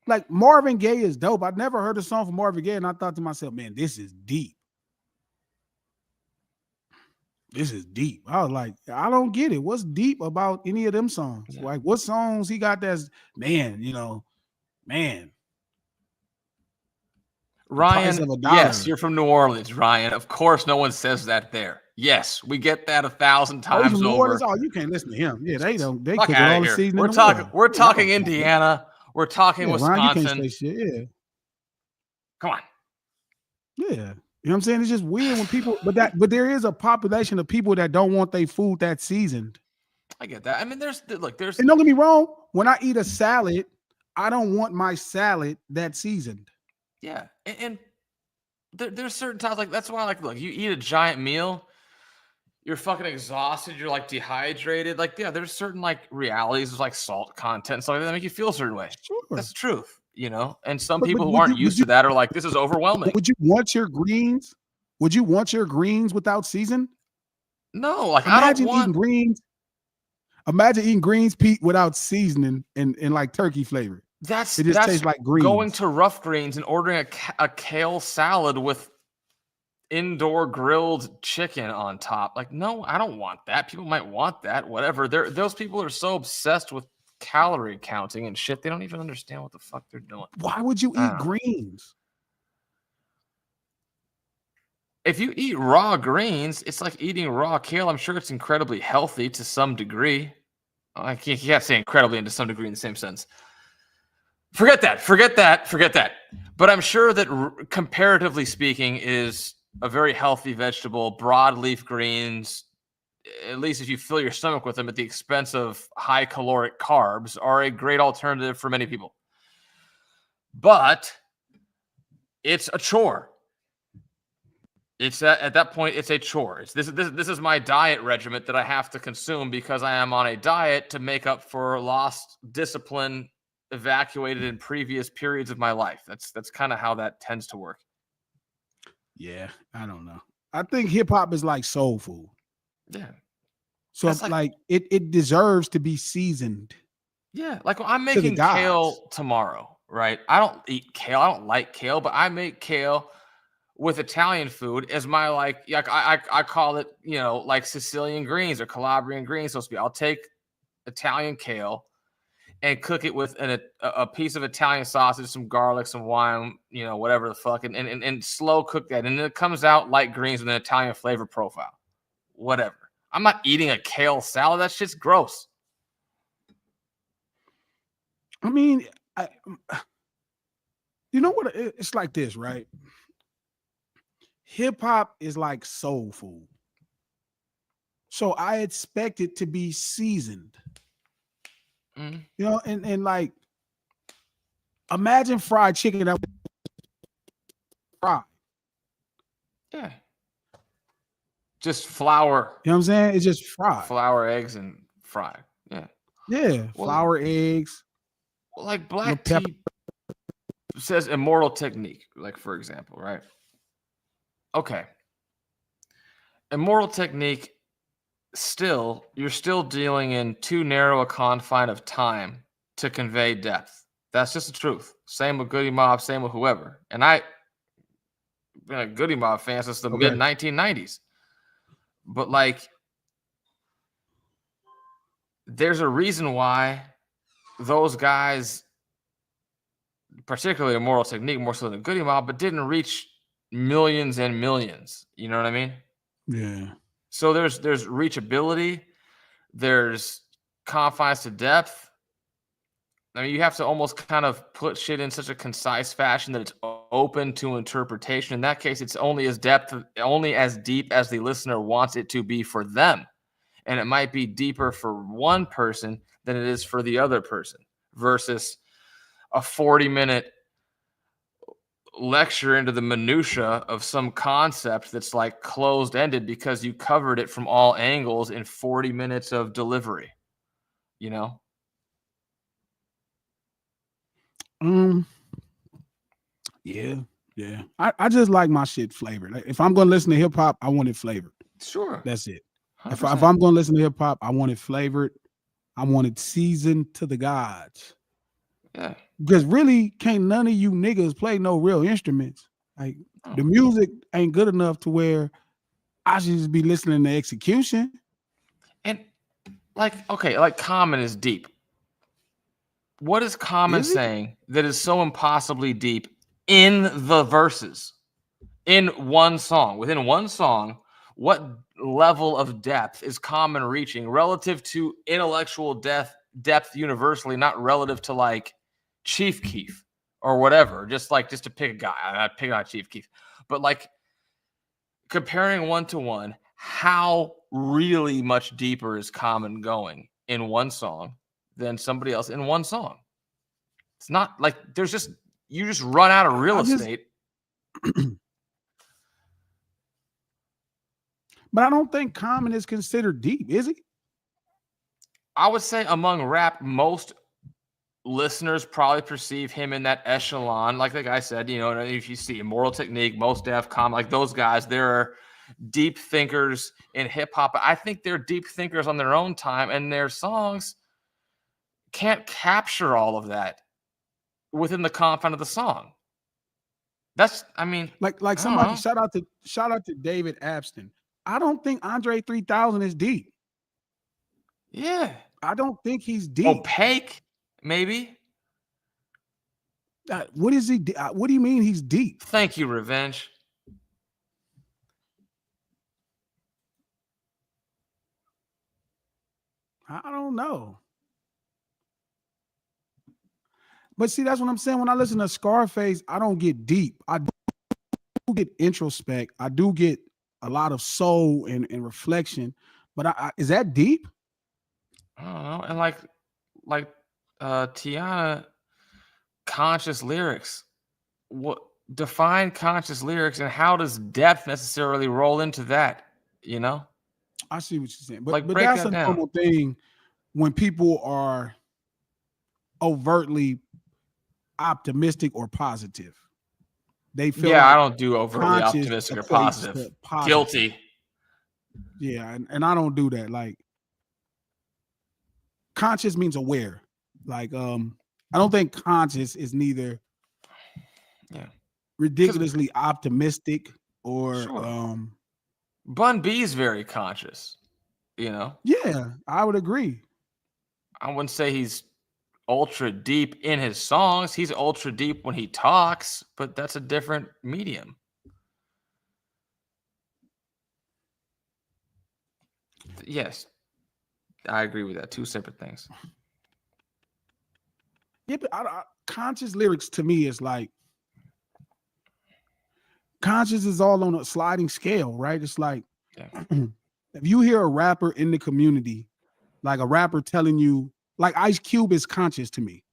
like Marvin Gaye is dope. I'd never heard a song from Marvin Gaye, and I thought to myself, man, this is deep. This is deep. I was like, I don't get it. What's deep about any of them songs? Yeah. Like, what songs he got that's, man, man. Ryan, $1. yes, you're from New Orleans, Ryan. Of course, no one says that there. Yes, we get that 1,000 Oh, he's times from New over. Orleans? Oh, you can't listen to him. Yeah, they don't. They Fuck cook with outta all the here. seasoning We're in the talking. world. We're Yeah, talking I don't care. Indiana. We're talking Yeah, Ron, you can't say Wisconsin. shit. Yeah. Come on. Yeah. You know what I'm saying? It's just weird when people, but there is a population of people that don't want their food that seasoned. I get that. I mean, there's And don't get me wrong, when I eat a salad, I don't want my salad that seasoned. yeah, and there's certain times, like, that's why, like, look, you eat a giant meal, you're fucking exhausted, you're like dehydrated. Like, yeah, there's certain like realities of like salt content and stuff like that make you feel a certain way. Sure. That's the truth, And some But people who would aren't you used to that are like, this is overwhelming. would you want your greens? Would you want your greens without season? No, like, Imagine eating greens. Imagine eating greens, Pete, without seasoning and like turkey flavor. That's It just tastes like greens. going to Rough Greens and ordering a kale salad with indoor grilled chicken on top. Like, no, I don't want that. People might want that, whatever. Those people are so obsessed with calorie counting and shit, they don't even understand what the fuck they're doing. Why would you eat greens? If you eat raw greens, it's like eating raw kale. I'm sure it's incredibly healthy to some degree. I can't say incredibly and to some degree in the same sense. Forget that. But I'm sure that comparatively speaking is a very healthy vegetable. Broadleaf greens, at least if you fill your stomach with them at the expense of high caloric carbs, are a great alternative for many people. But it's a chore. It's at that point, it's a chore. This is my diet regimen that I have to consume because I am on a diet to make up for lost discipline evacuated in previous periods of my life. That's kind of how that tends to work. Yeah, I don't know. I think hip hop is like soul food. Yeah. So like it deserves to be seasoned. Yeah, like, I'm making kale tomorrow, right? I don't eat kale. I don't like kale, but I make kale with Italian food as my I call it, like Sicilian greens or Calabrian greens. Supposed to be. I'll take Italian kale and cook it with a piece of Italian sausage, some garlic, some wine, whatever the fuck, and slow cook that, and it comes out like greens with an Italian flavor profile. Whatever. I'm not eating a kale salad. That shit's gross. I mean, you know what? It's like this, right? Hip hop is like soul food. So I expect it to be seasoned. And like, imagine fried chicken that fried. Yeah. Just flour. You know what I'm saying? It's just fried. Flour, eggs, and fry. Yeah. Yeah. Flour, eggs. Like Black Tea says Immortal Technique, like, for example, right? Okay. Immortal Technique, you're still dealing in too narrow a confine of time to convey depth. That's just the truth. Same with Goody Mob, same with whoever. And I been a Goody Mob fan since the mid Okay. 1990s. But like, there's a reason why those guys, particularly Immortal Technique, more so than Goody Mob, but didn't reach millions and millions. You know what I mean? Yeah. So there's reachability, there's confines to depth. I mean, you have to almost kind of put shit in such a concise fashion that it's open to interpretation. In that case, it's only as deep as the listener wants it to be for them. And it might be deeper for one person than it is for the other person versus a 40-minute lecture into the minutia of some concept that's like closed-ended because you covered it from all angles in 40 minutes of delivery, you know? Um. Yeah. Yeah. I just like my shit flavored. Like, if I'm gonna listen to hip hop, I want it flavored. Sure. That's it. If 100%. I'm gonna listen to hip hop, I want it flavored. I want it seasoned to the gods. Yeah. Because really, can't none of you niggas play no real instruments. Like the Oh. music ain't good enough to where I should just be listening to execution. And like, okay, like Common is deep. What is Common Is he? saying that is so impossibly deep in the verses? In one song, within one song, what level of depth is Common reaching relative to intellectual depth universally, not relative to like Chief Keef or whatever, just to pick a guy. I'm not picking on Chief Keef, but like comparing one to one, how really much deeper is Common going in one song than somebody else in one song? It's not like you just run out of real estate. But I don't think Common is considered deep, is he? I would say among rap, most listeners probably perceive him in that echelon. Like the guy said, if you see Immortal Technique, Most Def, Common, like those guys, they're deep thinkers in hip hop. I think they're deep thinkers on their own time, and their songs can't capture all of that within the confine of the song. That's, I mean, Like I don't somebody know. shout out to David Abston. I don't think Andre 3000 is deep. Yeah. I don't think he's deep. Opaque, maybe. What is he? What do you mean he's deep? Thank you, Revenge. I don't know. But see, that's what I'm saying. When I listen to Scarface, I don't get deep. I do get introspect. I do get a lot of soul and reflection. But is that deep? I don't know. And like Tiana, conscious lyrics. What define conscious lyrics, and how does depth necessarily roll into that? I see what you're saying. But Like but break that's that a down. normal thing when people are overtly optimistic or positive. They feel Yeah, I like don't do overtly conscious optimistic or equates positive. to positive. Guilty. Yeah, and I don't do that. Like conscious means aware. Like I don't think conscious is neither Yeah. ridiculously optimistic or Sure. Bun B is very conscious. Yeah, I would agree. I wouldn't say he's ultra deep in his songs. He's ultra deep when he talks, but that's a different medium. Yes, I agree with that. Two separate things. Yeah, but conscious lyrics to me is like conscious is all on a sliding scale, right? It's like Yeah. if you hear a rapper in the community, like a rapper telling you, like Ice Cube is conscious to me.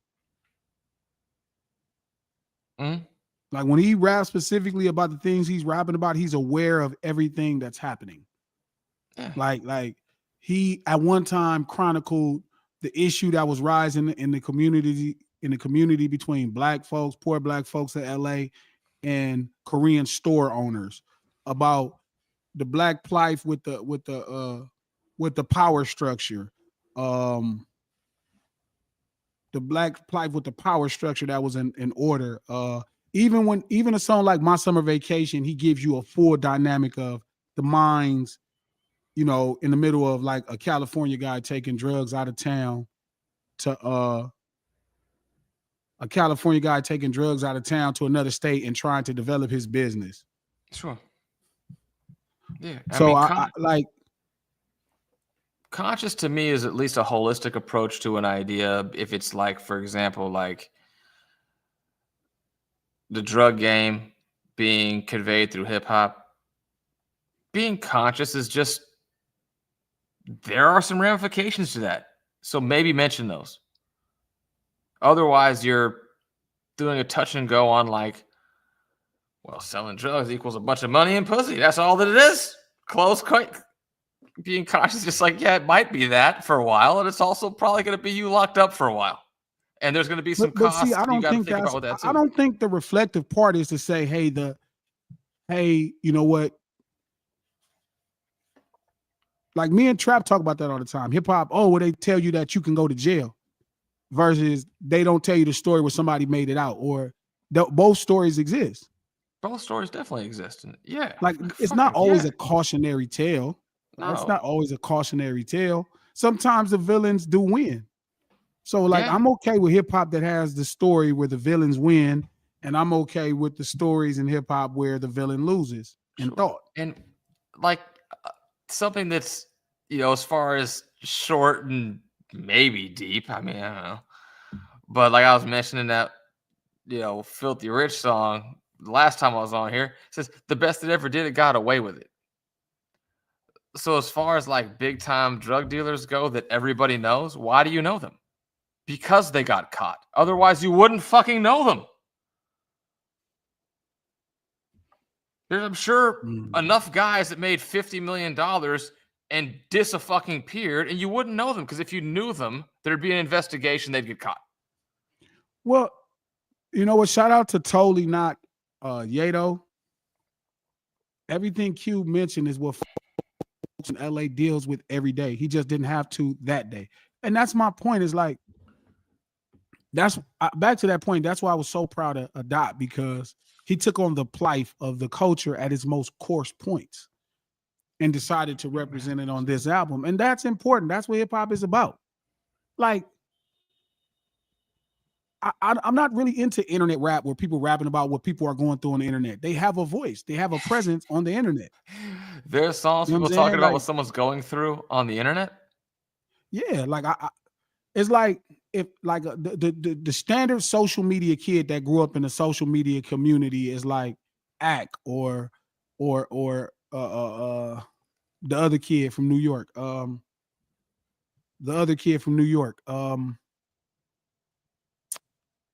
Mm-hmm. Like when he raps specifically about the things he's rapping about, he's aware of everything that's happening. Yeah. Like he at one time chronicled the issue that was rising in the community between black folks, poor black folks in LA, and Korean store owners about the black plight with the power structure, the life with the power structure that was in order. Even a song like My Summer Vacation, he gives you a full dynamic of the minds, in the middle of like a California guy taking drugs out of town to a California guy taking drugs out of town to another state and trying to develop his business. Sure. Yeah. I So mean, I like conscious to me is at least a holistic approach to an idea. If it's like, for example, like the drug game being conveyed through hip hop, being conscious is just, there are some ramifications to that. So maybe mention those. Otherwise, you're doing a touch and go on like, well, selling drugs equals a bunch of money and pussy. That's all that it is. Close, quick. Being cautious, just like, yeah, it might be that for a while, and it's also probably going to be you locked up for a while. And there's going to be some but see, costs. You got to think about with that I too. don't think the reflective part is to say, hey, you know what? Like me and Trap talk about that all the time. Hip hop, well, they tell you that you can go to jail versus they don't tell you the story where somebody made it out, or both stories exist. Both stories definitely exist. Yeah. Like it's not Fucking always yeah. a cautionary tale. It's No. not always a cautionary tale. Sometimes the villains do win. So like Yeah. I'm okay with hip hop that has the story where the villains win, and I'm okay with the stories in hip hop where the villain loses in Sure. thought. And like something that's, as far as short and maybe deep, I mean, I don't know. But like I was mentioning that, Filthy Rich song the last time I was on here, it says the best that ever did it got away with it. So as far as like big time drug dealers go that everybody knows, why do you know them? Because they got caught. Otherwise, you wouldn't fucking know them. There's, I'm sure, enough guys that made $50 million and dis-a-fucking-peered, and you wouldn't know them because if you knew them, there'd be an investigation, they'd get caught. Well, you know what? Shout out to Totally Not Yato. Everything Q mentioned is what folks in LA deals with every day. He just didn't have to that day. And that's my point, is like, that's back to that point. That's why I was so proud of Dot, because he took on the plight of the culture at its most coarse points and decided to represent it on this album. And that's important. That's what hip hop is about. Like, I'm not really into internet rap where people rapping about what people are going through on the internet. They have a voice. They have a presence on the internet. There's songs You know people what I'm talking saying? about Like, what someone's going through on the internet. yeah, like it's like if like the standard social media kid that grew up in the social media community is like Ack or the other kid from New York. The other kid from New York.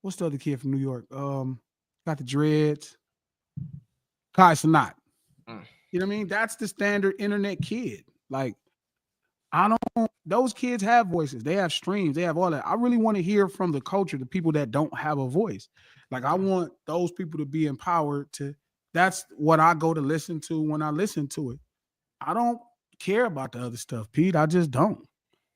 What's the other kid from New York? Got the dreads. Kai Sanat. Mm. You know what I mean? That's the standard internet kid. Like, those kids have voices. They have streams. They have all that. I really want to hear from the culture, the people that don't have a voice. Like, I want those people to be empowered to, that's what I go to listen to when I listen to it. I don't care about the other stuff, Pete. I just don't.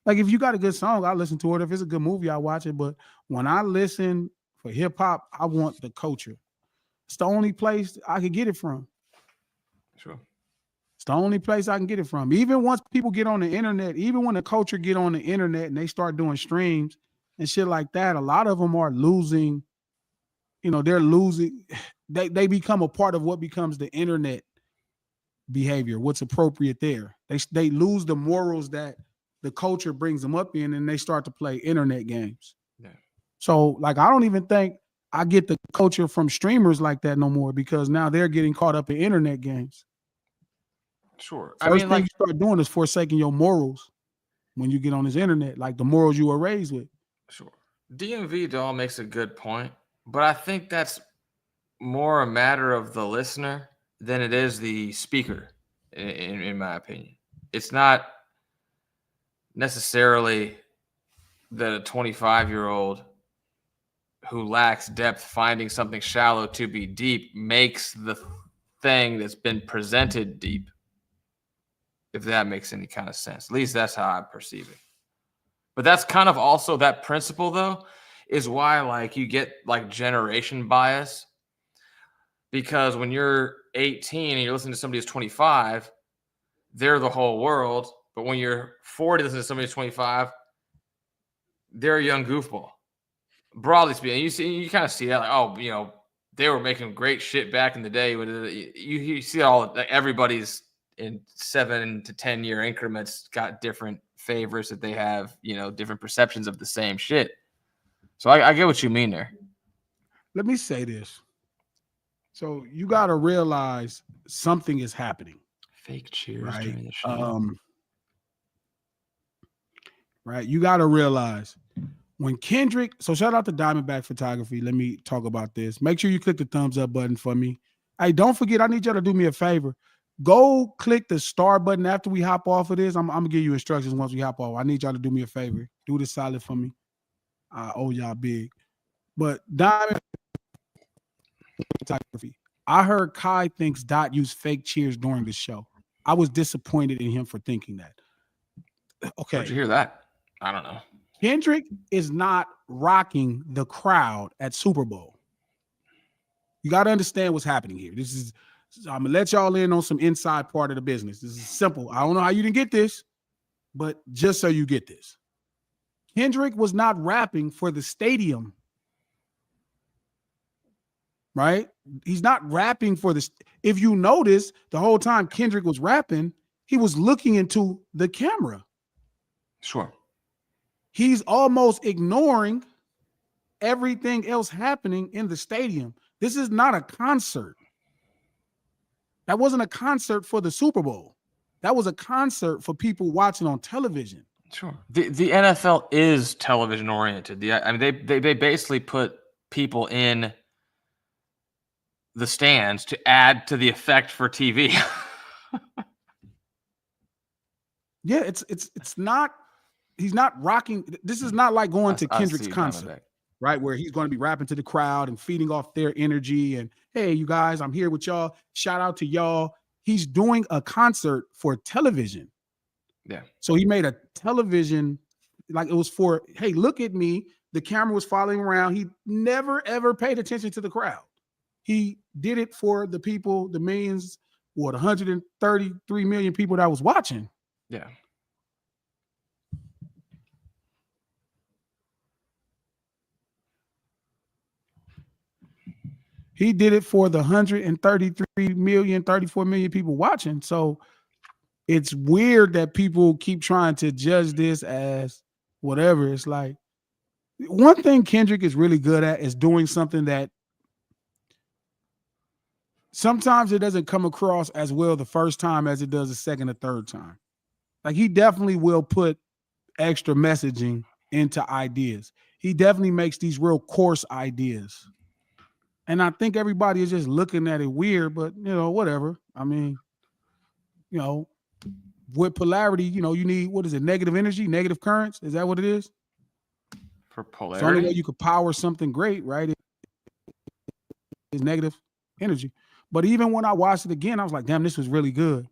Like, if you got a good song, I listen to it. If it's a good movie, I watch it. But when I listen for hip hop, I want the culture. It's the only place I could get it from. Sure. It's the only place I can get it from. Even once people get on the internet, even when the culture get on the internet and they start doing streams and shit like that, a lot of them are losing, they're losing. They become a part of what becomes the internet behavior, what's appropriate there. They lose the morals that the culture brings them up in, and they start to play internet games. Yeah. So, like, I don't even think I get the culture from streamers like that no more, because now they're getting caught up in internet games. Sure. First thing you start doing is forsaking your morals when you get on this internet, like the morals you were raised with. Sure. DMV doll makes a good point, but I think that's more a matter of the listener than it is the speaker, in my opinion. It's not necessarily that a 25-year-old who lacks depth finding something shallow to be deep makes the thing that's been presented deep, if that makes any kind of sense. At least that's how I perceive it. But that's kind of also that principle, though, is why like you get like generation bias, because when you're 18 and you're listening to somebody who's 25, they're the whole world. But when you're 40 listening to somebody who's 25, they're a young goofball. Broadly speaking, you kind of see that, like, oh, you know, they were making great shit back in the day. When you see all, like, everybody's in 7 to 10 year increments got different favorites that they have, you know, different perceptions of the same shit. So I get what you mean there. Let me say this. So you got to realize something is happening. Fake cheers right? during the show. Right. You got to realize when Kendrick, so shout out to Diamondback Photography. Let me talk about this. Make sure you click the thumbs up button for me. Hey, don't forget, I need y'all to do me a favor. Go click the star button after we hop off of this. I'm gonna give you instructions once we hop off. I need y'all to do me a favor. Do this solid for me. I owe y'all big. But Diamond Photography. I heard Kai thinks Dot used fake cheers during the show. I was disappointed in him for thinking that. Okay. Where'd you hear that? I don't know. Kendrick is not rocking the crowd at Super Bowl. You got to understand what's happening here. I'm gonna let y'all in on some inside part of the business. This is simple. I don't know how you didn't get this, but just so you get this. Kendrick was not rapping for the stadium. Right? He's not rapping for this. If you notice, the whole time Kendrick was rapping, he was looking into the camera. Sure. He's almost ignoring everything else happening in the stadium. This is not a concert. That wasn't a concert for the Super Bowl. That was a concert for people watching on television. Sure. The NFL is television oriented. I mean, they basically put people in the stands to add to the effect for TV. Yeah, it's not. He's not rocking. This is not like going to Kendrick's concert, right? Where he's going to be rapping to the crowd and feeding off their energy. And hey, you guys, I'm here with y'all. Shout out to y'all. He's doing a concert for television. Yeah. So he made a television, like it was for, hey, look at me. The camera was following around. He never, ever paid attention to the crowd. He did it for the people, the millions, 133 million people that was watching. Yeah. He did it for the 133 million, 34 million people watching. So it's weird that people keep trying to judge this as whatever. It's like, one thing Kendrick is really good at is doing something that sometimes it doesn't come across as well the first time as it does the second or third time. Like, he definitely will put extra messaging into ideas. He definitely makes these real coarse ideas. And I think everybody is just looking at it weird, but, you know, whatever. I mean, you know, with polarity, you know, you need, what is it, negative energy, negative currents? Is that what it is? For polarity? It's the only way you could power something great, right? Is negative energy. But even when I watched it again, I was like, damn, this was really good.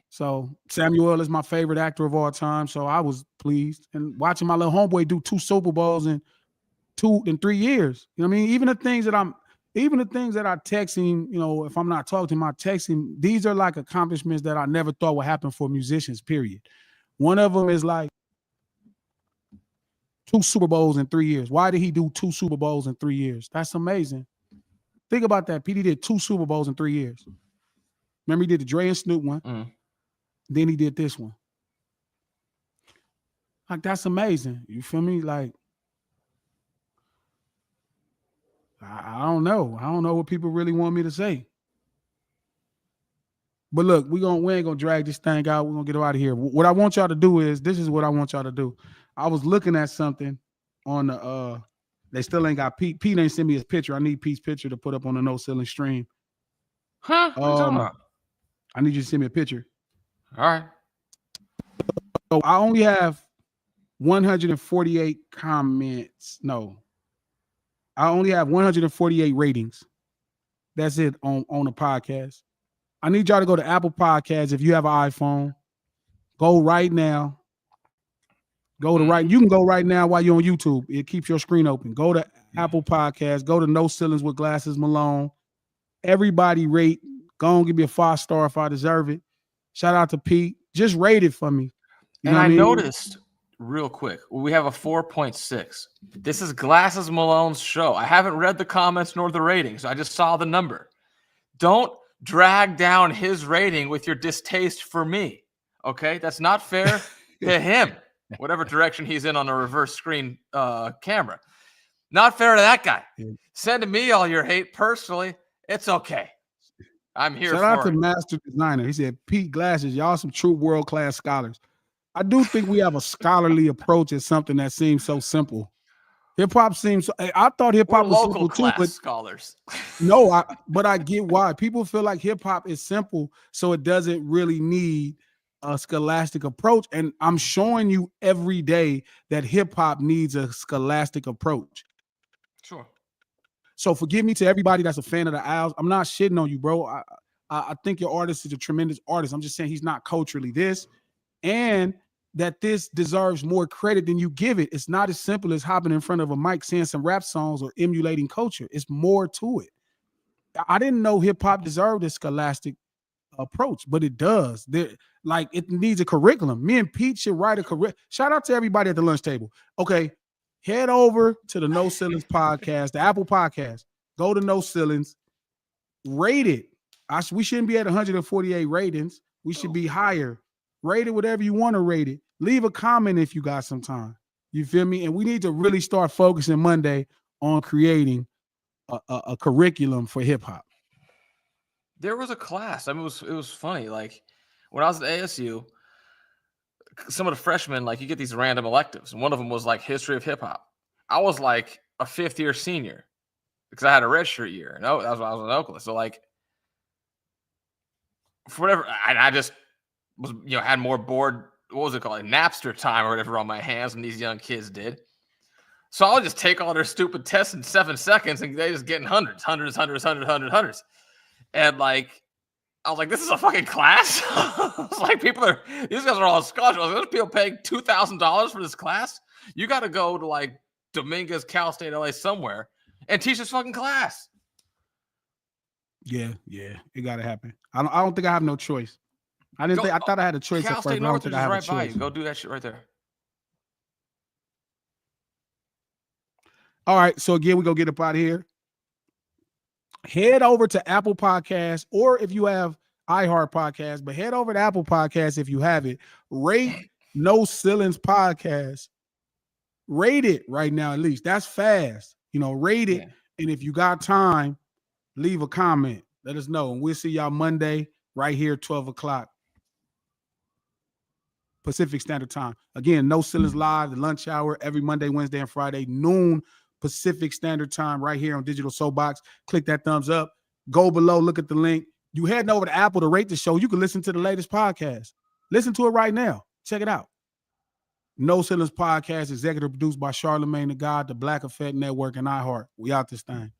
So Samuel is my favorite actor of all time. So I was pleased. And watching my little homeboy do 2 Super Bowls in 3 years. You know what I mean? Even the things that I text him, you know, if I'm not talking to him, I text him. These are like accomplishments that I never thought would happen for musicians, period. One of them is like 2 Super Bowls in 3 years. Why did he do 2 Super Bowls in 3 years? That's amazing. Think about that. PD did 2 Super Bowls in 3 years. Remember, he did the Dre and Snoop one. Then he did this one. Like, that's amazing. You feel me? Like, I don't know. I don't know what people really want me to say. But look, we ain't gonna drag this thing out. We're gonna get out of here. What I want y'all to do is, this is what I want y'all to do. I was looking at something on the they still ain't got Pete. Pete ain't sent me his picture. I need Pete's picture to put up on the No Ceiling stream. Huh? What are you talking about? I need you to send me a picture. All right. So I only have 148 comments. No. I only have 148 ratings. That's it on the podcast. I need y'all to go to Apple Podcasts. If you have an iPhone, go right now. Go to right. You can go right now while you're on YouTube. It keeps your screen open. Go to Apple Podcasts. Go to No Ceilings with Glasses Malone. Everybody rate. Go on, give me a 5-star if I deserve it. Shout out to Pete. Just rate it for me. You And know what I I mean? noticed real quick, we have a 4.6. This is Glasses Malone's show. I haven't read the comments nor the ratings. I just saw the number. Don't drag down his rating with your distaste for me. Okay? That's not fair to him, whatever direction he's in on a reverse screen camera. Not fair to that guy. Send to me all your hate personally. It's okay. I'm here Shout for out to it. Master Designer. He said, Pete Glasses, y'all some true world-class scholars. I do think we have a scholarly approach at something that seems so simple. Hip-hop seems, I thought We're hip-hop was local simple too, class but scholars. no, but I get why. People feel like hip-hop is simple, so it doesn't really need a scholastic approach. And I'm showing you every day that hip-hop needs a scholastic approach. Sure. So forgive me to everybody that's a fan of the Owls. I'm not shitting on you, bro. I think your artist is a tremendous artist. I'm just saying he's not culturally this, and that this deserves more credit than you give it. It's not as simple as hopping in front of a mic saying some rap songs or emulating culture. It's more to it. I didn't know hip hop deserved a scholastic approach, but it does. Like it needs a curriculum. Me and Pete should write a curriculum. Shout out to everybody at the lunch table. Okay, head over to the No Ceilings podcast, the Apple podcast. Go to No Ceilings, rate it. We shouldn't be at 148 ratings. We should be higher. Rate it whatever you want to rate it. Leave a comment if you got some time. You feel me? And we need to really start focusing Monday on creating a curriculum for hip hop. There was a class. I mean, it was funny. Like when I was at ASU, some of the freshmen, like you get these random electives, and one of them was like history of hip hop. I was like a 5th-year senior because I had a redshirt year. No, that was when I was in Oakland. So like, for whatever, I just was, had more bored. What was it called? Like Napster time or whatever on my hands than these young kids did. So I'll just take all their stupid tests in 7 seconds and they just getting hundreds. And like, I was like, this is a fucking class. It's like these guys are all scholarships. There's people paying $2,000 for this class. You got to go to like Dominguez, Cal State, LA somewhere and teach this fucking class. Yeah, it got to happen. I don't think I have no choice. I thought I had a choice Cal at State first, but I don't think I have right a choice. by you. Go do that shit right there. All right, so again, we're going to get up out of here. Head over to Apple Podcasts, or if you have iHeart Podcasts, but head over to Apple Podcasts if you have it. Rate No Ceilings Podcast. Rate it right now, at least. That's fast. Rate it. Yeah. And if you got time, leave a comment. Let us know. And we'll see y'all Monday right here, 12 o'clock Pacific Standard Time. Again, No Ceilings Live, the lunch hour, every Monday, Wednesday, and Friday, noon Pacific Standard Time, right here on Digital Soapbox. Click that thumbs up. Go below, look at the link. You heading over to Apple to rate the show. You can listen to the latest podcast. Listen to it right now. Check it out. No Ceilings Podcast, executive produced by Charlemagne the God, the Black Effect Network, and iHeart. We out this thing.